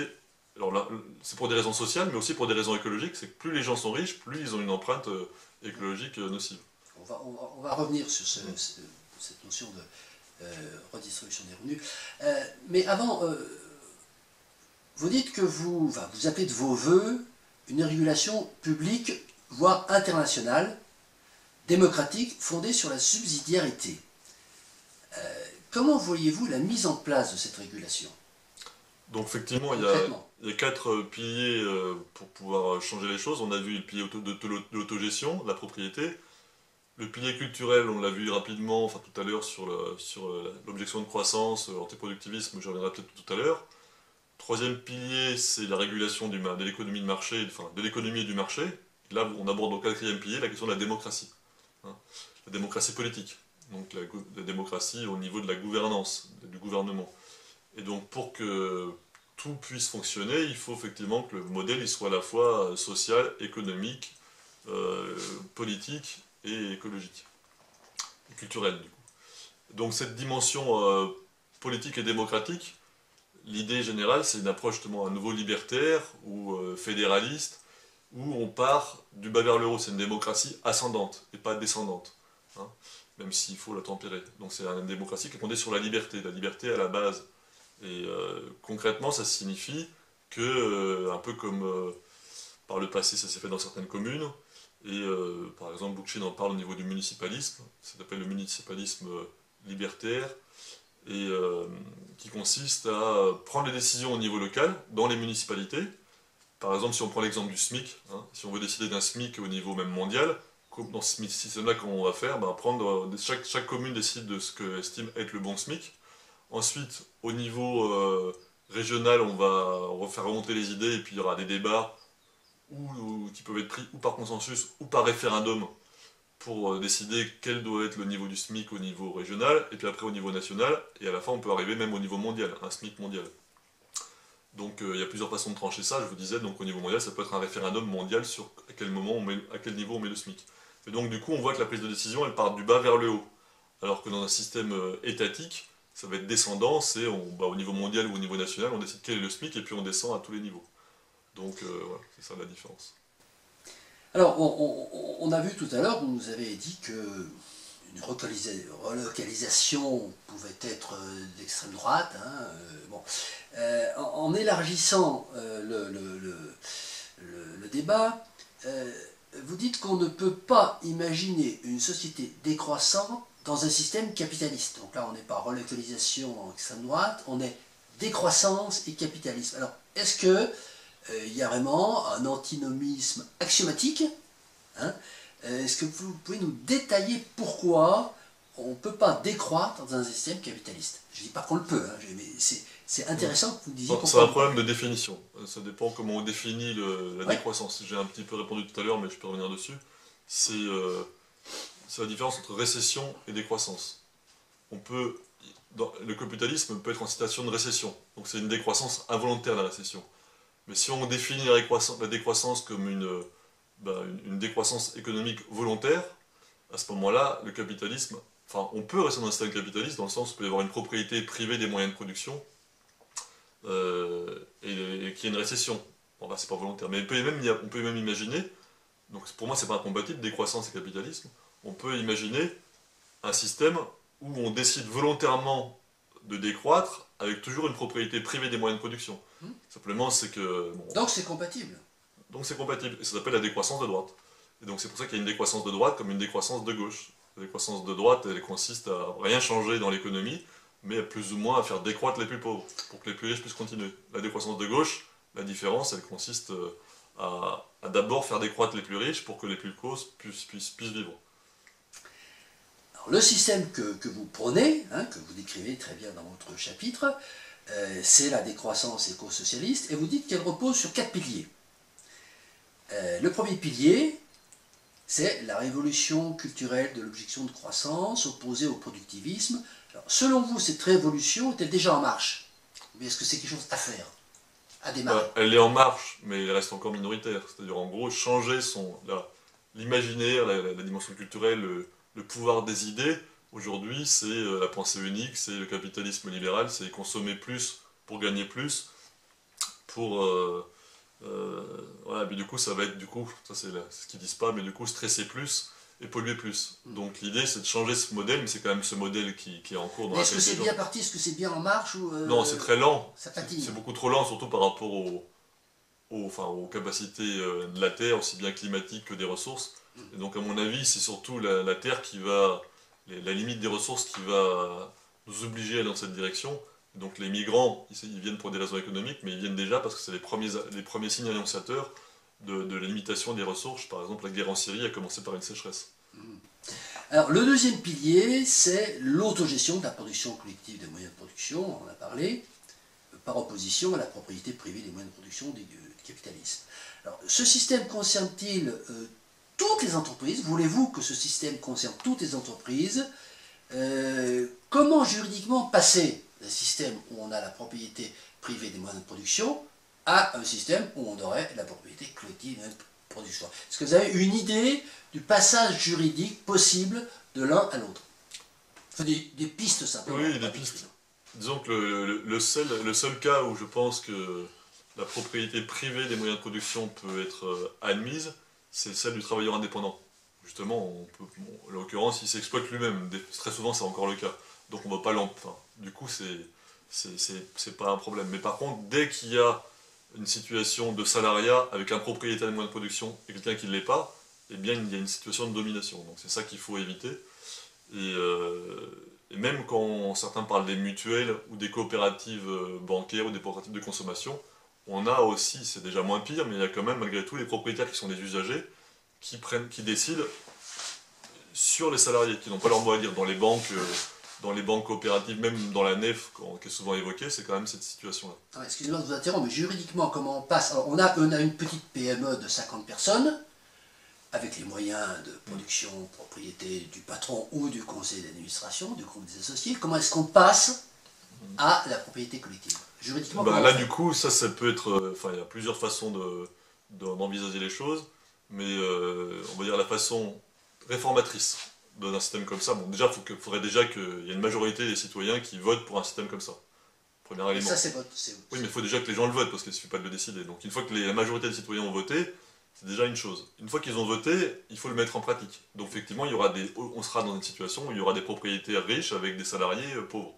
Alors là, c'est pour des raisons sociales, mais aussi pour des raisons écologiques, c'est que plus les gens sont riches, plus ils ont une empreinte écologique nocive. On va revenir sur cette notion de redistribution des revenus. Mais avant, vous dites que vous appelez de vos voeux une régulation publique, voire internationale, démocratique, fondée sur la subsidiarité. Comment voyez-vous la mise en place de cette régulation? Donc effectivement, il y a 4 piliers pour pouvoir changer les choses. On a vu le pilier de l'autogestion, de la propriété. Le pilier culturel, on l'a vu rapidement, enfin tout à l'heure, sur l'objection de croissance, antiproductivisme, je reviendrai peut-être tout à l'heure. Troisième pilier, c'est la régulation de l'économie de marché, enfin de l'économie et du marché. Là, on aborde au quatrième pilier la question de la démocratie, hein, la démocratie politique, donc la démocratie au niveau de la gouvernance, du gouvernement. Et donc pour que tout puisse fonctionner, il faut effectivement que le modèle il soit à la fois social, économique, politique et écologique, et culturel du coup. Donc cette dimension politique et démocratique, l'idée générale, c'est une approche justement à nouveau libertaire ou fédéraliste, où on part du bas vers le haut. C'est une démocratie ascendante et pas descendante, hein, même s'il faut la tempérer. Donc c'est une démocratie qui est fondée sur la liberté à la base. Et concrètement, ça signifie que, un peu comme par le passé ça s'est fait dans certaines communes, et par exemple Bookchin en parle au niveau du municipalisme, ça s'appelle le municipalisme libertaire, et qui consiste à prendre les décisions au niveau local, dans les municipalités. Par exemple, si on prend l'exemple du SMIC, hein, si on veut décider d'un SMIC au niveau même mondial, dans ce système-là, comment on va faire, chaque commune décide de ce qu'elle estime être le bon SMIC. Ensuite, au niveau régional, on va faire remonter les idées, et puis il y aura des débats qui peuvent être pris ou par consensus ou par référendum, pour décider quel doit être le niveau du SMIC au niveau régional, et puis après au niveau national, et à la fin on peut arriver même au niveau mondial, un SMIC mondial. Donc il y a plusieurs façons de trancher ça, je vous disais, donc au niveau mondial ça peut être un référendum mondial sur à quel niveau on met le SMIC. Et donc du coup on voit que la prise de décision elle part du bas vers le haut, alors que dans un système étatique, ça va être descendant, c'est au niveau mondial ou au niveau national, on décide quel est le SMIC et puis on descend à tous les niveaux. Donc voilà, c'est ça la différence. Alors, on a vu tout à l'heure, vous nous avez dit que une relocalisation pouvait être d'extrême droite. Hein, en élargissant le débat, vous dites qu'on ne peut pas imaginer une société décroissante dans un système capitaliste. Donc là, on n'est pas relocalisation en extrême droite, on est décroissance et capitalisme. Alors, est-ce que il y a vraiment un antinomisme axiomatique, hein? Est-ce que vous pouvez nous détailler pourquoi on ne peut pas décroître dans un système capitaliste? Je ne dis pas qu'on le peut, hein, mais c'est intéressant que vous disiez pourquoi. C'est un problème de définition. Ça dépend comment on définit la décroissance. J'ai un petit peu répondu tout à l'heure, mais je peux revenir dessus. C'est la différence entre récession et décroissance. Le capitalisme peut être en situation de récession, donc c'est une décroissance involontaire, la récession. Mais si on définit la décroissance comme une décroissance économique volontaire, à ce moment-là, le capitalisme, enfin, on peut rester dans un système capitaliste, dans le sens où il peut y avoir une propriété privée des moyens de production, et qu'il y ait une récession. Bon, c'est pas volontaire, mais on peut même imaginer, donc pour moi c'est pas incompatible, décroissance et capitalisme, on peut imaginer un système où on décide volontairement de décroître avec toujours une propriété privée des moyens de production. Simplement, c'est que... Donc c'est compatible. Donc c'est compatible, et ça s'appelle la décroissance de droite. Et donc c'est pour ça qu'il y a une décroissance de droite comme une décroissance de gauche. La décroissance de droite, elle consiste à rien changer dans l'économie, mais plus ou moins à faire décroître les plus pauvres, pour que les plus riches puissent continuer. La décroissance de gauche, la différence, elle consiste à d'abord faire décroître les plus riches pour que les plus pauvres puissent vivre. Alors, le système que vous prenez, hein, que vous décrivez très bien dans votre chapitre, c'est la décroissance éco-socialiste, et vous dites qu'elle repose sur 4 piliers. Le premier pilier, c'est la révolution culturelle de l'objection de croissance opposée au productivisme. Alors, selon vous, cette révolution est-elle déjà en marche? Mais est-ce que c'est quelque chose à faire, à démarrer? Elle est en marche, mais elle reste encore minoritaire. C'est-à-dire, en gros, changer l'imaginaire, la dimension culturelle, le pouvoir des idées. Aujourd'hui, c'est la pensée unique, c'est le capitalisme libéral, c'est consommer plus pour gagner plus, voilà, mais du coup, ça va être, ça c'est ce qu'ils disent pas, mais du coup, stresser plus et polluer plus. Donc l'idée, c'est de changer ce modèle, mais c'est quand même ce modèle qui est en cours dans la Est-ce que c'est bien parti? Est-ce que c'est bien en marche ou Non, c'est très lent. Ça patine. C'est beaucoup trop lent, surtout par rapport aux capacités de la Terre, aussi bien climatiques que des ressources. Et donc, à mon avis, c'est surtout la Terre la limite des ressources qui va nous obliger à aller dans cette direction. Donc les migrants, ils viennent pour des raisons économiques, mais ils viennent déjà parce que c'est les premiers signes annonciateurs de la limitation des ressources. Par exemple, la guerre en Syrie a commencé par une sécheresse. Alors, le deuxième pilier, c'est l'autogestion de la production collective des moyens de production, on en a parlé. par opposition à la propriété privée des moyens de production du capitalisme. Alors, ce système concerne-t-il toutes les entreprises? Voulez-vous que ce système concerne toutes les entreprises? Comment juridiquement passer d'un système où on a la propriété privée des moyens de production à un système où on aurait la propriété collective des moyens de production? Est-ce que vous avez une idée du passage juridique possible de l'un à l'autre? Enfin, des pistes simplement. Oui, des pistes. Disons que le seul cas où je pense que la propriété privée des moyens de production peut être admise, c'est celle du travailleur indépendant. Justement, en l'occurrence, il s'exploite lui-même. Très souvent, c'est encore le cas. Donc on ne va pas du coup, c'est pas un problème. Mais par contre, dès qu'il y a une situation de salariat avec un propriétaire des moyens de production et quelqu'un qui ne l'est pas, eh bien, il y a une situation de domination. Donc c'est ça qu'il faut éviter. Et même quand certains parlent des mutuelles ou des coopératives bancaires ou des coopératives de consommation, on a aussi, c'est déjà moins pire, mais il y a quand même malgré tout les propriétaires qui sont des usagers qui décident sur les salariés, qui n'ont pas leur mot à dire. Dans les banques coopératives, même dans la nef, qui est souvent évoquée, c'est quand même cette situation-là. Excusez-moi de vous interrompre, mais juridiquement, comment on passe? Alors, on a une petite PME de 50 personnes, avec les moyens de production, propriété du patron ou du conseil d'administration, du groupe des associés. Comment est-ce qu'on passe à la propriété collective? Juridiquement, là, du coup, ça peut être... Enfin, il y a plusieurs façons d'envisager les choses, mais on va dire la façon réformatrice d'un système comme ça. Bon, déjà, il faudrait déjà qu'il y ait une majorité des citoyens qui votent pour un système comme ça. Premier élément. Ça, c'est vote. Oui, mais il faut déjà que les gens le votent, parce qu'il ne suffit pas de le décider. Donc, une fois que la majorité des citoyens ont voté, c'est déjà une chose. Une fois qu'ils ont voté, il faut le mettre en pratique. Donc, effectivement, on sera dans une situation où il y aura des propriétaires riches avec des salariés pauvres.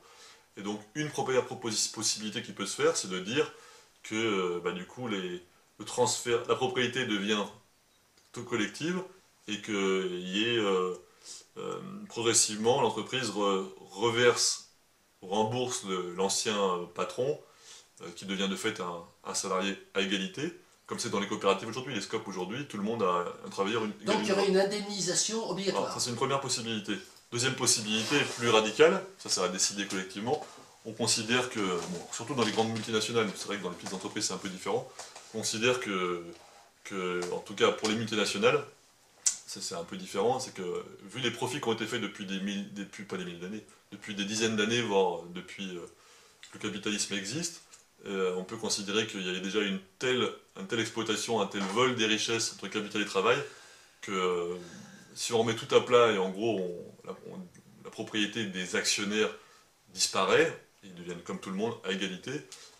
Et donc, une première possibilité qui peut se faire, c'est de dire que, du coup, le transfert, la propriété devient collective et qu'il y ait progressivement l'entreprise rembourse l'ancien patron qui devient de fait un salarié à égalité, comme c'est dans les coopératives aujourd'hui, les SCOP aujourd'hui, tout le monde a un travailleur égal. Donc il y aurait une indemnisation obligatoire. Alors, ça c'est une première possibilité. Deuxième possibilité, plus radicale, ça va décider collectivement, on considère que, surtout dans les grandes multinationales, c'est vrai que dans les petites entreprises c'est un peu différent, on considère que en tout cas pour les multinationales, c'est un peu différent, c'est que vu les profits qui ont été faits depuis depuis des dizaines d'années, voire depuis que le capitalisme existe, on peut considérer qu'il y a déjà une telle exploitation, un tel vol des richesses entre capital et travail, que si on remet tout à plat et en gros la propriété des actionnaires disparaît, ils deviennent comme tout le monde à égalité,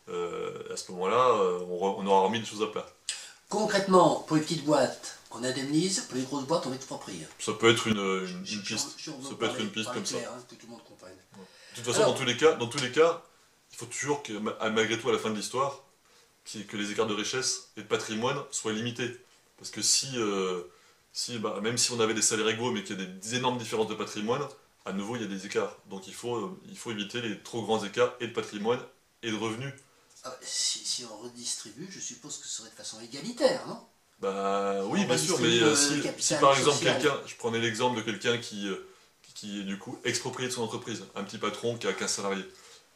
à ce moment-là on aura remis les choses à plat. Concrètement, pour les petites boîtes, on indemnise, pour les grosses boîtes, on exproprié. Ça peut être une piste. Ça peut être une piste comme ça. Que tout le monde comprenne. Ouais. De toute façon, dans tous les cas, il faut toujours que, malgré tout, à la fin de l'histoire, que les écarts de richesse et de patrimoine soient limités. Parce que même si on avait des salaires égaux, mais qu'il y a des énormes différences de patrimoine, à nouveau, il y a des écarts. Donc il faut éviter les trop grands écarts et de patrimoine et de revenus. Si on redistribue, je suppose que ce serait de façon égalitaire, non? Oui, bien sûr, mais si par exemple je prenais l'exemple de quelqu'un qui est du coup exproprié de son entreprise, un petit patron qui a 15 salariés,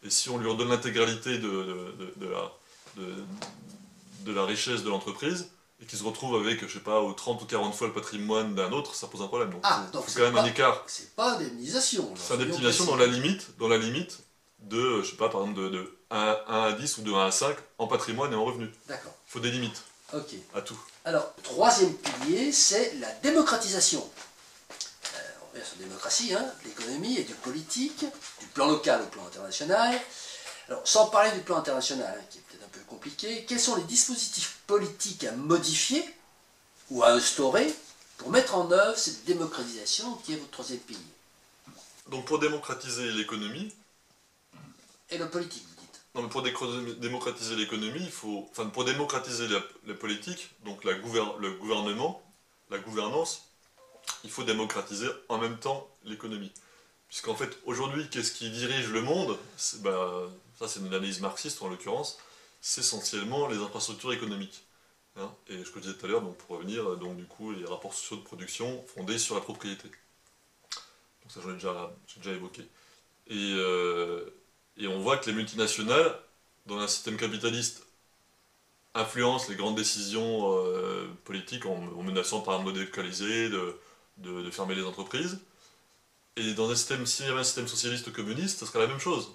et si on lui redonne l'intégralité de la richesse de l'entreprise, et qu'il se retrouve avec, je sais pas, 30 ou 40 fois le patrimoine d'un autre, ça pose un problème. Donc c'est quand même un écart. C'est pas indemnisation. C'est indemnisation dans la limite de, je sais pas, par exemple de 1 à 10 ou de 1 à 5 en patrimoine et en revenus. D'accord. Il faut des limites. Ok. À tout. Alors, le troisième pilier, c'est la démocratisation. On revient sur la démocratie, de l'économie et du politique, du plan local au plan international. Alors, sans parler du plan international, qui est peut-être un peu compliqué, quels sont les dispositifs politiques à modifier ou à instaurer pour mettre en œuvre cette démocratisation qui est votre troisième pilier? Donc pour démocratiser l'économie... Et le politique, vous dites? Non, mais pour démocratiser l'économie, pour démocratiser la politique, donc le gouvernement, la gouvernance, il faut démocratiser en même temps l'économie. Puisqu'en fait, aujourd'hui, qu'est-ce qui dirige le monde? Ça c'est une analyse marxiste en l'occurrence, c'est essentiellement les infrastructures économiques. Et ce que je disais tout à l'heure, pour revenir, du coup, les rapports sociaux de production fondés sur la propriété. Donc ça j'ai déjà évoqué. Et on voit que les multinationales dans un système capitaliste, influence les grandes décisions politiques en menaçant par un modèle localisé de fermer les entreprises. Et dans un système, s'il y avait un système socialiste ou communiste, ce serait la même chose.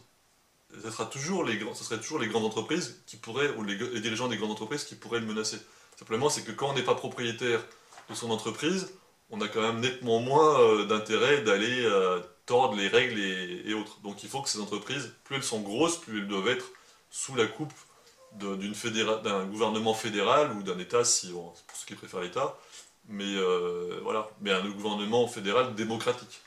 Ce serait toujours les grandes entreprises qui pourraient, ou les dirigeants des grandes entreprises qui pourraient le menacer. Simplement, c'est que quand on n'est pas propriétaire de son entreprise, on a quand même nettement moins d'intérêt d'aller tordre les règles et autres. Donc il faut que ces entreprises, plus elles sont grosses, plus elles doivent être sous la coupe d'un gouvernement fédéral ou d'un État, pour ceux qui préfèrent l'État, mais voilà, mais un gouvernement fédéral démocratique.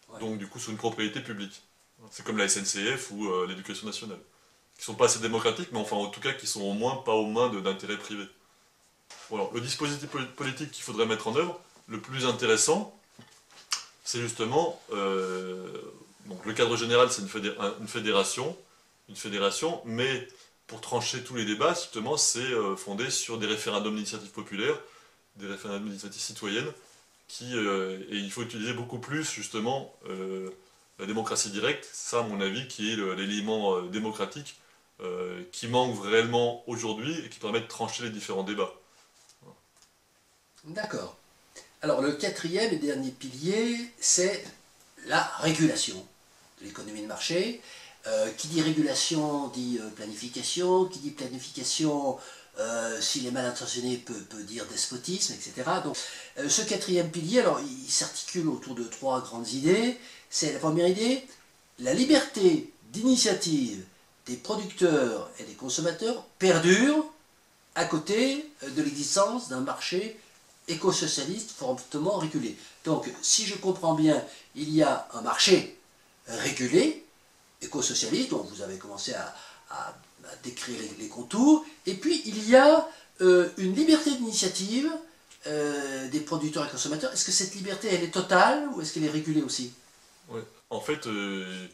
Ouais. Donc du coup sous une propriété publique. C'est comme la SNCF ou l'éducation nationale. Qui sont pas assez démocratiques, mais enfin en tout cas qui sont au moins pas aux mains d'intérêts privés. Voilà. Le dispositif politique qu'il faudrait mettre en œuvre, le plus intéressant, c'est justement, donc le cadre général c'est une fédération, mais pour trancher tous les débats, justement, c'est fondé sur des référendums d'initiative populaire, des référendums d'initiative citoyenne, et il faut utiliser beaucoup plus, justement, la démocratie directe, ça, à mon avis, qui est l'élément démocratique qui manque réellement aujourd'hui et qui permet de trancher les différents débats. D'accord. Alors le quatrième et dernier pilier, c'est la régulation de l'économie de marché. Qui dit régulation dit planification, qui dit planification, s'il est mal intentionné, peut dire despotisme, etc. Donc ce quatrième pilier, alors il s'articule autour de trois grandes idées. C'est la première idée, la liberté d'initiative des producteurs et des consommateurs perdure à côté de l'existence d'un marché éco-socialiste fortement régulé. Donc, si je comprends bien, il y a un marché régulé, éco-socialiste, dont vous avez commencé à décrire les contours, et puis il y a une liberté d'initiative des producteurs et consommateurs. Est-ce que cette liberté, elle est totale, ou est-ce qu'elle est régulée aussi? Ouais. En fait, il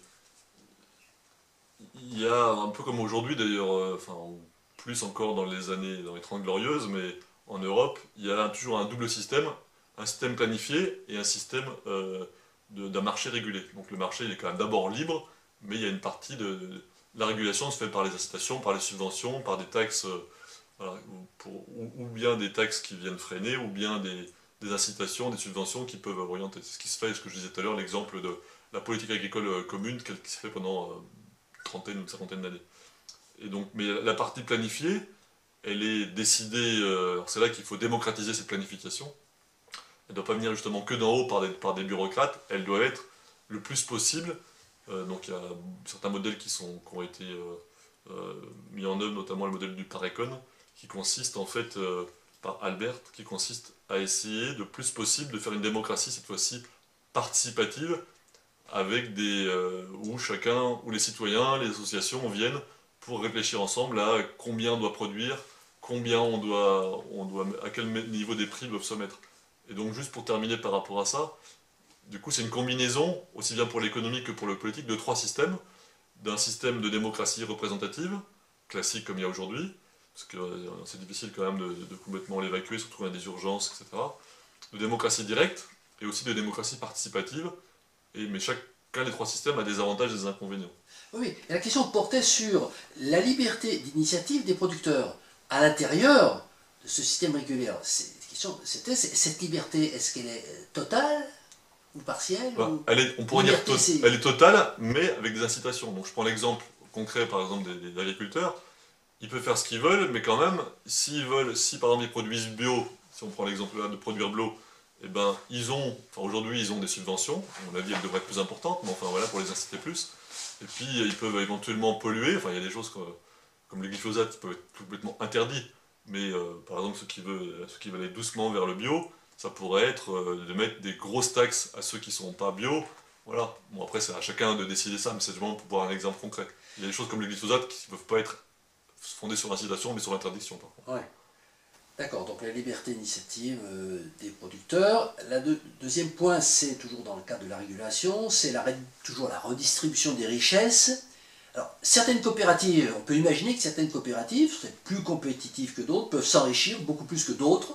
y a un peu comme aujourd'hui d'ailleurs, enfin plus encore dans les 30 Glorieuses, mais en Europe, il y a toujours un double système, un système planifié et un système d'un marché régulé. Donc le marché il est quand même d'abord libre, mais il y a une partie la régulation se fait par les incitations, par les subventions, par des taxes, voilà, ou bien des taxes qui viennent freiner, ou bien des incitations, des subventions qui peuvent orienter. C'est ce qui se fait, ce que je disais tout à l'heure, l'exemple de la politique agricole commune qui se fait pendant une trentaine ou une cinquantaine d'années. Et donc, mais la partie planifiée, elle est décidée, c'est là qu'il faut démocratiser cette planification. Elle ne doit pas venir justement que d'en haut par des bureaucrates, elle doit être le plus possible. Donc il y a certains modèles qui ont été mis en œuvre, notamment le modèle du Parecon, qui consiste en fait, par Albert, qui consiste à essayer le plus possible de faire une démocratie, cette fois-ci participative, avec où les citoyens, les associations viennent pour réfléchir ensemble à combien on doit produire, à quel niveau des prix doivent se mettre. Et donc juste pour terminer par rapport à ça, du coup c'est une combinaison, aussi bien pour l'économie que pour le politique, de trois systèmes. D'un système de démocratie représentative, classique comme il y a aujourd'hui, parce que c'est difficile quand même de complètement l'évacuer, surtout quand il y a des urgences, etc. De démocratie directe, et aussi de démocratie participative, mais chacun des trois systèmes a des avantages et des inconvénients. Oui, et la question portait sur la liberté d'initiative des producteurs à l'intérieur de ce système régulé. Alors, c'était cette liberté, est-ce qu'elle est totale ou partielle ou... On pourrait dire elle est totale, mais avec des incitations. Donc je prends l'exemple concret par exemple des agriculteurs. Ils peuvent faire ce qu'ils veulent, mais quand même, si par exemple ils produisent bio, si on prend l'exemple là de produire bio, eh ben, aujourd'hui ils ont des subventions, à mon avis elles devraient être plus importantes, mais enfin voilà, pour les inciter plus. Et puis ils peuvent éventuellement polluer, enfin il y a des choses comme le glyphosate qui peuvent être complètement interdits, mais par exemple ceux qui veulent aller doucement vers le bio, ça pourrait être de mettre des grosses taxes à ceux qui ne sont pas bio. Voilà, bon après c'est à chacun de décider ça, mais c'est vraiment pour voir un exemple concret. Il y a des choses comme le glyphosate qui ne peuvent pas être fondées sur l'incitation, mais sur l'interdiction par contre. Ouais. D'accord, donc la liberté d'initiative des producteurs. Deuxième point, c'est toujours dans le cadre de la régulation, c'est toujours la redistribution des richesses. Alors, certaines coopératives, on peut imaginer que certaines coopératives, plus compétitives que d'autres, peuvent s'enrichir beaucoup plus que d'autres.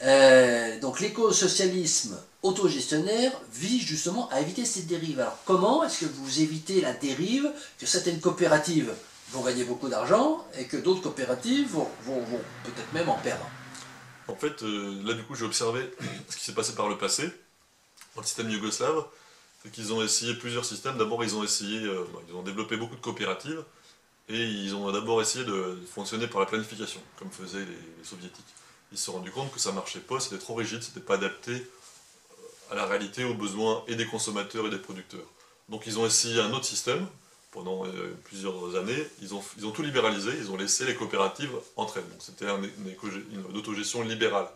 Donc l'éco-socialisme autogestionnaire vise justement à éviter cette dérive. Alors comment est-ce que vous évitez la dérive que certaines coopératives vont gagner beaucoup d'argent et que d'autres coopératives vont peut-être même en perdre? En fait, là du coup j'ai observé ce qui s'est passé par le passé, dans le système yougoslave, c'est qu'ils ont essayé plusieurs systèmes. D'abord ils ont essayé, ils ont développé beaucoup de coopératives, et ils ont d'abord essayé de fonctionner par la planification, comme faisaient les soviétiques. Ils se sont rendus compte que ça marchait pas, c'était trop rigide, c'était pas adapté à la réalité, aux besoins et des consommateurs et des producteurs. Donc ils ont essayé un autre système pendant plusieurs années, ils ont tout libéralisé, ils ont laissé les coopératives entre elles. Donc c'était une autogestion libérale.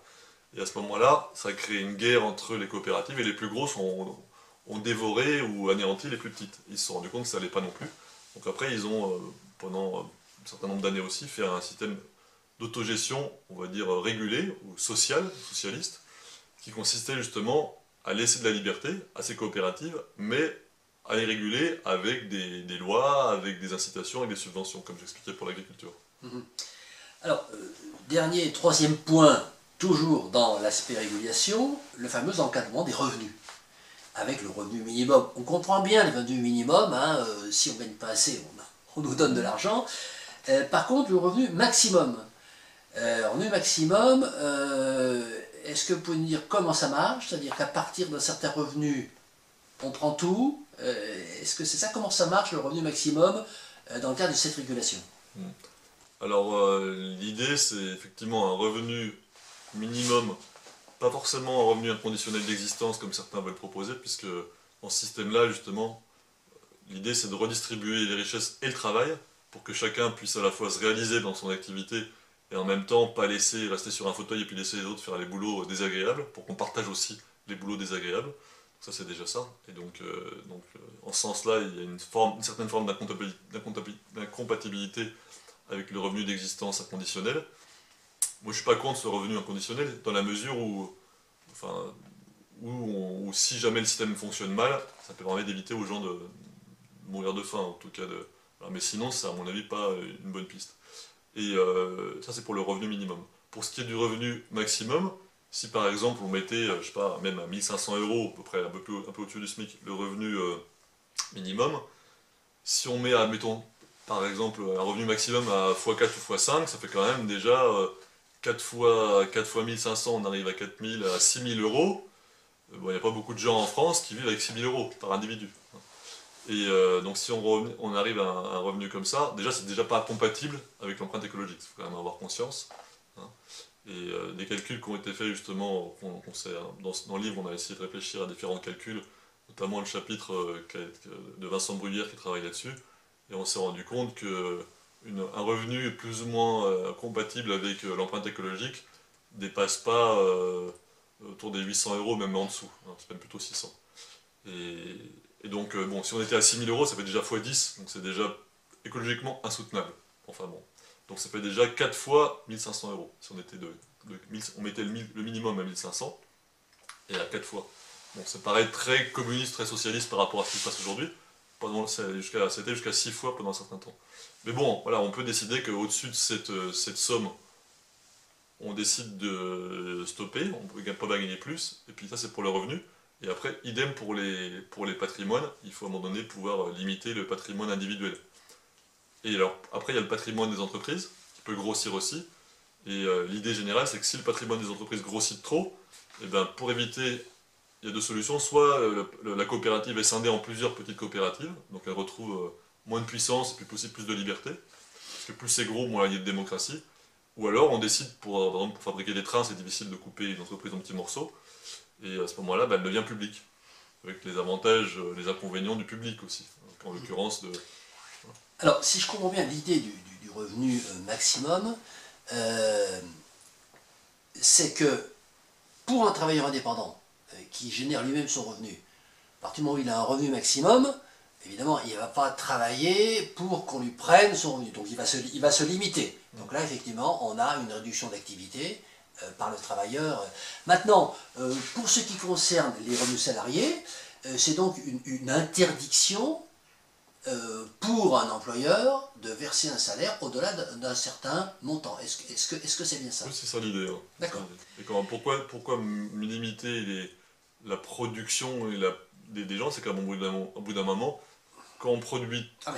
Et à ce moment-là, ça a créé une guerre entre les coopératives, et les plus grosses ont dévoré ou anéanti les plus petites. Ils se sont rendus compte que ça n'allait pas non plus. Donc après, ils ont, pendant un certain nombre d'années aussi, fait un système d'autogestion, on va dire régulé ou socialiste, qui consistait justement à laisser de la liberté à ces coopératives, mais à les réguler avec des lois, avec des incitations et des subventions, comme j'expliquais pour l'agriculture. Alors, dernier, troisième point, toujours dans l'aspect régulation, le fameux encadrement des revenus, avec le revenu minimum. On comprend bien le revenu minimum, hein, si on ne gagne pas assez, on nous donne de l'argent. Par contre, le revenu maximum. Revenu maximum, est-ce que vous pouvez nous dire comment ça marche? C'est-à-dire qu'à partir d'un certain revenu, on prend tout. Est-ce que c'est ça? Comment ça marche, le revenu maximum, dans le cadre de cette régulation? Alors, l'idée, c'est effectivement un revenu minimum, pas forcément un revenu inconditionnel d'existence comme certains veulent proposer, puisque dans ce système-là, justement, l'idée c'est de redistribuer les richesses et le travail pour que chacun puisse à la fois se réaliser dans son activité et en même temps pas laisser rester sur un fauteuil et puis laisser les autres faire les boulots désagréables, pour qu'on partage aussi les boulots désagréables. Ça c'est déjà ça. Et donc, en ce sens-là, il y a une certaine forme d'incompatibilité avec le revenu d'existence inconditionnel. Moi je suis pas contre ce revenu inconditionnel dans la mesure où, enfin, où si jamais le système fonctionne mal, ça permet d'éviter aux gens de mourir de faim en tout cas. Mais sinon c'est à mon avis pas une bonne piste. Et ça c'est pour le revenu minimum. Pour ce qui est du revenu maximum, si par exemple on mettait, je sais pas, même à 1500 euros, à peu près un peu au-dessus du SMIC, le revenu minimum, si on met, admettons, par exemple, un revenu maximum à x4 ou x5, ça fait quand même déjà 4 fois 1500, on arrive à 4000, à 6000 euros. Bon, il n'y a pas beaucoup de gens en France qui vivent avec 6000 euros par individu. Et donc si on arrive à un revenu comme ça, déjà c'est déjà pas compatible avec l'empreinte écologique, il faut quand même avoir conscience. Hein. Et des calculs qui ont été faits justement, dans le livre on a essayé de réfléchir à différents calculs, notamment le chapitre de Vincent Bruyère qui travaille là-dessus, et on s'est rendu compte que un revenu plus ou moins compatible avec l'empreinte écologique dépasse pas autour des 800 euros, même en dessous, hein, c'est même plutôt 600. Et donc, bon, si on était à 6000 euros, ça fait déjà x10, donc c'est déjà écologiquement insoutenable. Enfin bon. Donc ça fait déjà 4 fois 1500 euros. Si on, on mettait le minimum à 1500, et à 4 fois. Bon, ça paraît très communiste, très socialiste par rapport à ce qui se passe aujourd'hui. C'était jusqu'à 6 fois pendant un certain temps. Mais bon, voilà, on peut décider qu'au-dessus de cette somme, on décide de stopper, on ne peut pas gagner plus, et puis ça c'est pour le revenu. Et après, idem pour les patrimoines, il faut à un moment donné pouvoir limiter le patrimoine individuel. Et alors, après il y a le patrimoine des entreprises, qui peut grossir aussi, et l'idée générale c'est que si le patrimoine des entreprises grossit trop, et ben, pour éviter, il y a deux solutions, soit la coopérative est scindée en plusieurs petites coopératives, donc elle retrouve moins de puissance et puis aussi plus de liberté, parce que plus c'est gros, moins il y a de démocratie. Ou alors on décide, par exemple, pour fabriquer des trains, c'est difficile de couper une entreprise en petits morceaux, et à ce moment-là, elle devient publique, avec les avantages, les inconvénients du public aussi, en l'occurrence de... Alors, si je comprends bien l'idée du revenu maximum, c'est que pour un travailleur indépendant qui génère lui-même son revenu, à partir du moment où il a un revenu maximum, évidemment, il ne va pas travailler pour qu'on lui prenne son revenu, donc il va se limiter. Donc là, effectivement, on a une réduction d'activité par le travailleur. Maintenant, pour ce qui concerne les revenus salariés, c'est donc une interdiction pour un employeur de verser un salaire au-delà d'un certain montant. Est-ce que c'est bien ça? Oui, c'est ça l'idée. Hein. D'accord. Et pourquoi limiter la production et des gens? C'est qu'à au bout d'un moment, quand on produit, quand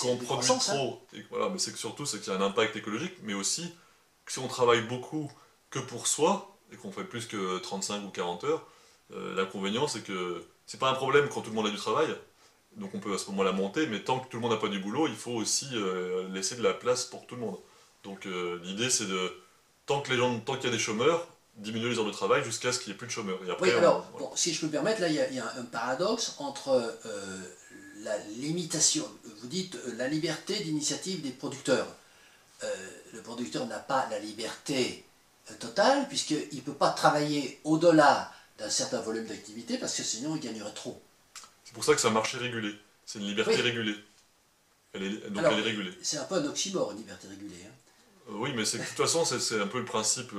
on produit trop, et voilà, mais c'est que surtout c'est qu'il y a un impact écologique, mais aussi que si on travaille beaucoup que pour soi, et qu'on fait plus que 35 ou 40 heures, l'inconvénient c'est que c'est pas un problème quand tout le monde a du travail, donc on peut à ce moment-là monter, mais tant que tout le monde n'a pas du boulot, il faut aussi laisser de la place pour tout le monde. Donc l'idée c'est de, tant qu'il y a des chômeurs, diminuer les heures de travail jusqu'à ce qu'il n'y ait plus de chômeurs. Et après, oui, alors, bon, si je peux me permettre, là il y a un paradoxe entre la limitation, vous dites la liberté d'initiative des producteurs. Le producteur n'a pas la liberté totale, puisqu'il ne peut pas travailler au-delà d'un certain volume d'activité, parce que sinon il gagnerait trop. C'est pour ça que c'est un marché régulé. C'est une liberté régulée. Elle est régulée. C'est un peu un oxymore, une liberté régulée. Hein. Oui, mais de toute façon, c'est un peu le principe.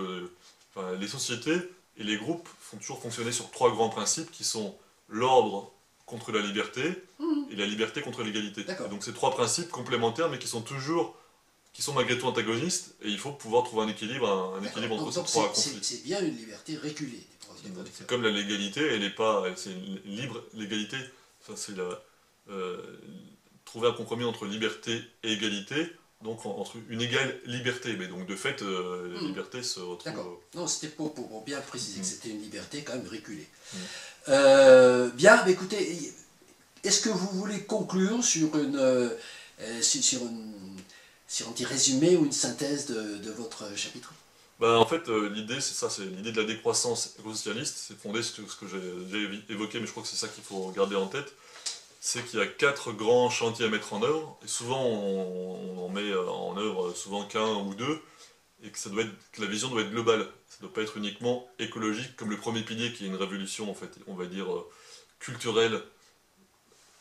Les sociétés et les groupes font toujours fonctionner sur trois grands principes qui sont l'ordre contre la liberté et la liberté contre l'égalité. Donc c'est trois principes complémentaires, mais qui sont malgré tout antagonistes, et il faut pouvoir trouver un équilibre entre ces trois conflits. C'est bien une liberté régulée. C'est comme la légalité, c'est une libre légalité. Enfin, c'est trouver un compromis entre liberté et égalité, donc entre une égale liberté. Mais donc de fait, la liberté se retrouve. D'accord. Non, c'était pour bien préciser que c'était une liberté quand même régulée. Bien, mais écoutez, est-ce que vous voulez conclure sur un petit résumé ou une synthèse de votre chapitre? En fait, l'idée, c'est l'idée de la décroissance éco-socialiste. C'est fondé sur ce que j'ai évoqué, mais je crois que c'est ça qu'il faut garder en tête. C'est qu'il y a 4 grands chantiers à mettre en œuvre, et souvent on en met en œuvre souvent qu'un ou deux, et que la vision doit être globale. Ça ne doit pas être uniquement écologique, comme le premier pilier qui est une révolution, en fait, on va dire culturelle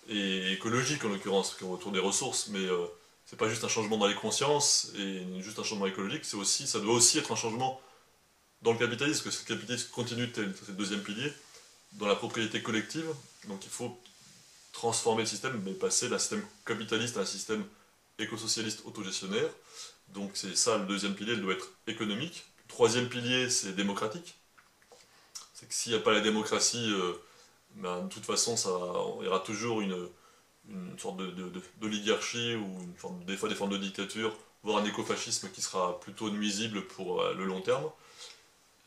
et écologique en l'occurrence, autour des ressources, mais c'est pas juste un changement dans les consciences et juste un changement écologique, ça doit aussi être un changement dans le capitalisme, parce que le capitalisme continue, c'est le deuxième pilier, dans la propriété collective, donc il faut transformer le système, mais passer d'un système capitaliste à un système éco-socialiste autogestionnaire. Donc c'est ça, le deuxième pilier, il doit être économique. Le troisième pilier, c'est démocratique. C'est que s'il n'y a pas la démocratie, de toute façon, il y aura toujours une sorte d'oligarchie ou des fois des formes de dictature, voire un écofascisme qui sera plutôt nuisible pour le long terme.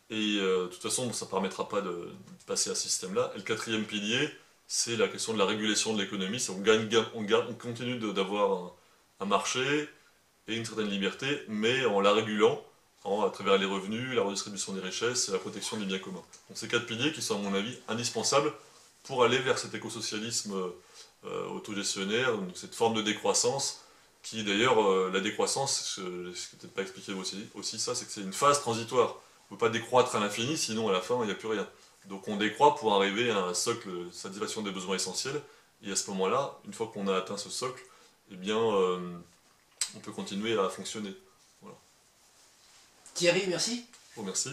Et de toute façon, ça ne permettra pas de passer à ce système-là. Et le quatrième pilier, c'est la question de la régulation de l'économie. On continue d'avoir un marché et une certaine liberté, mais en la régulant à travers les revenus, la redistribution des richesses et la protection des biens communs. Donc ces 4 piliers qui sont à mon avis indispensables pour aller vers cet écosocialisme autogestionnaire, donc cette forme de décroissance, qui d'ailleurs, la décroissance, ce que peut-être pas expliqué aussi ça, c'est que c'est une phase transitoire. On ne peut pas décroître à l'infini, sinon à la fin il n'y a plus rien. Donc on décroît pour arriver à un socle de satisfaction des besoins essentiels, et à ce moment-là, une fois qu'on a atteint ce socle, eh bien, on peut continuer à fonctionner. Voilà. Thierry, merci. Bon, merci.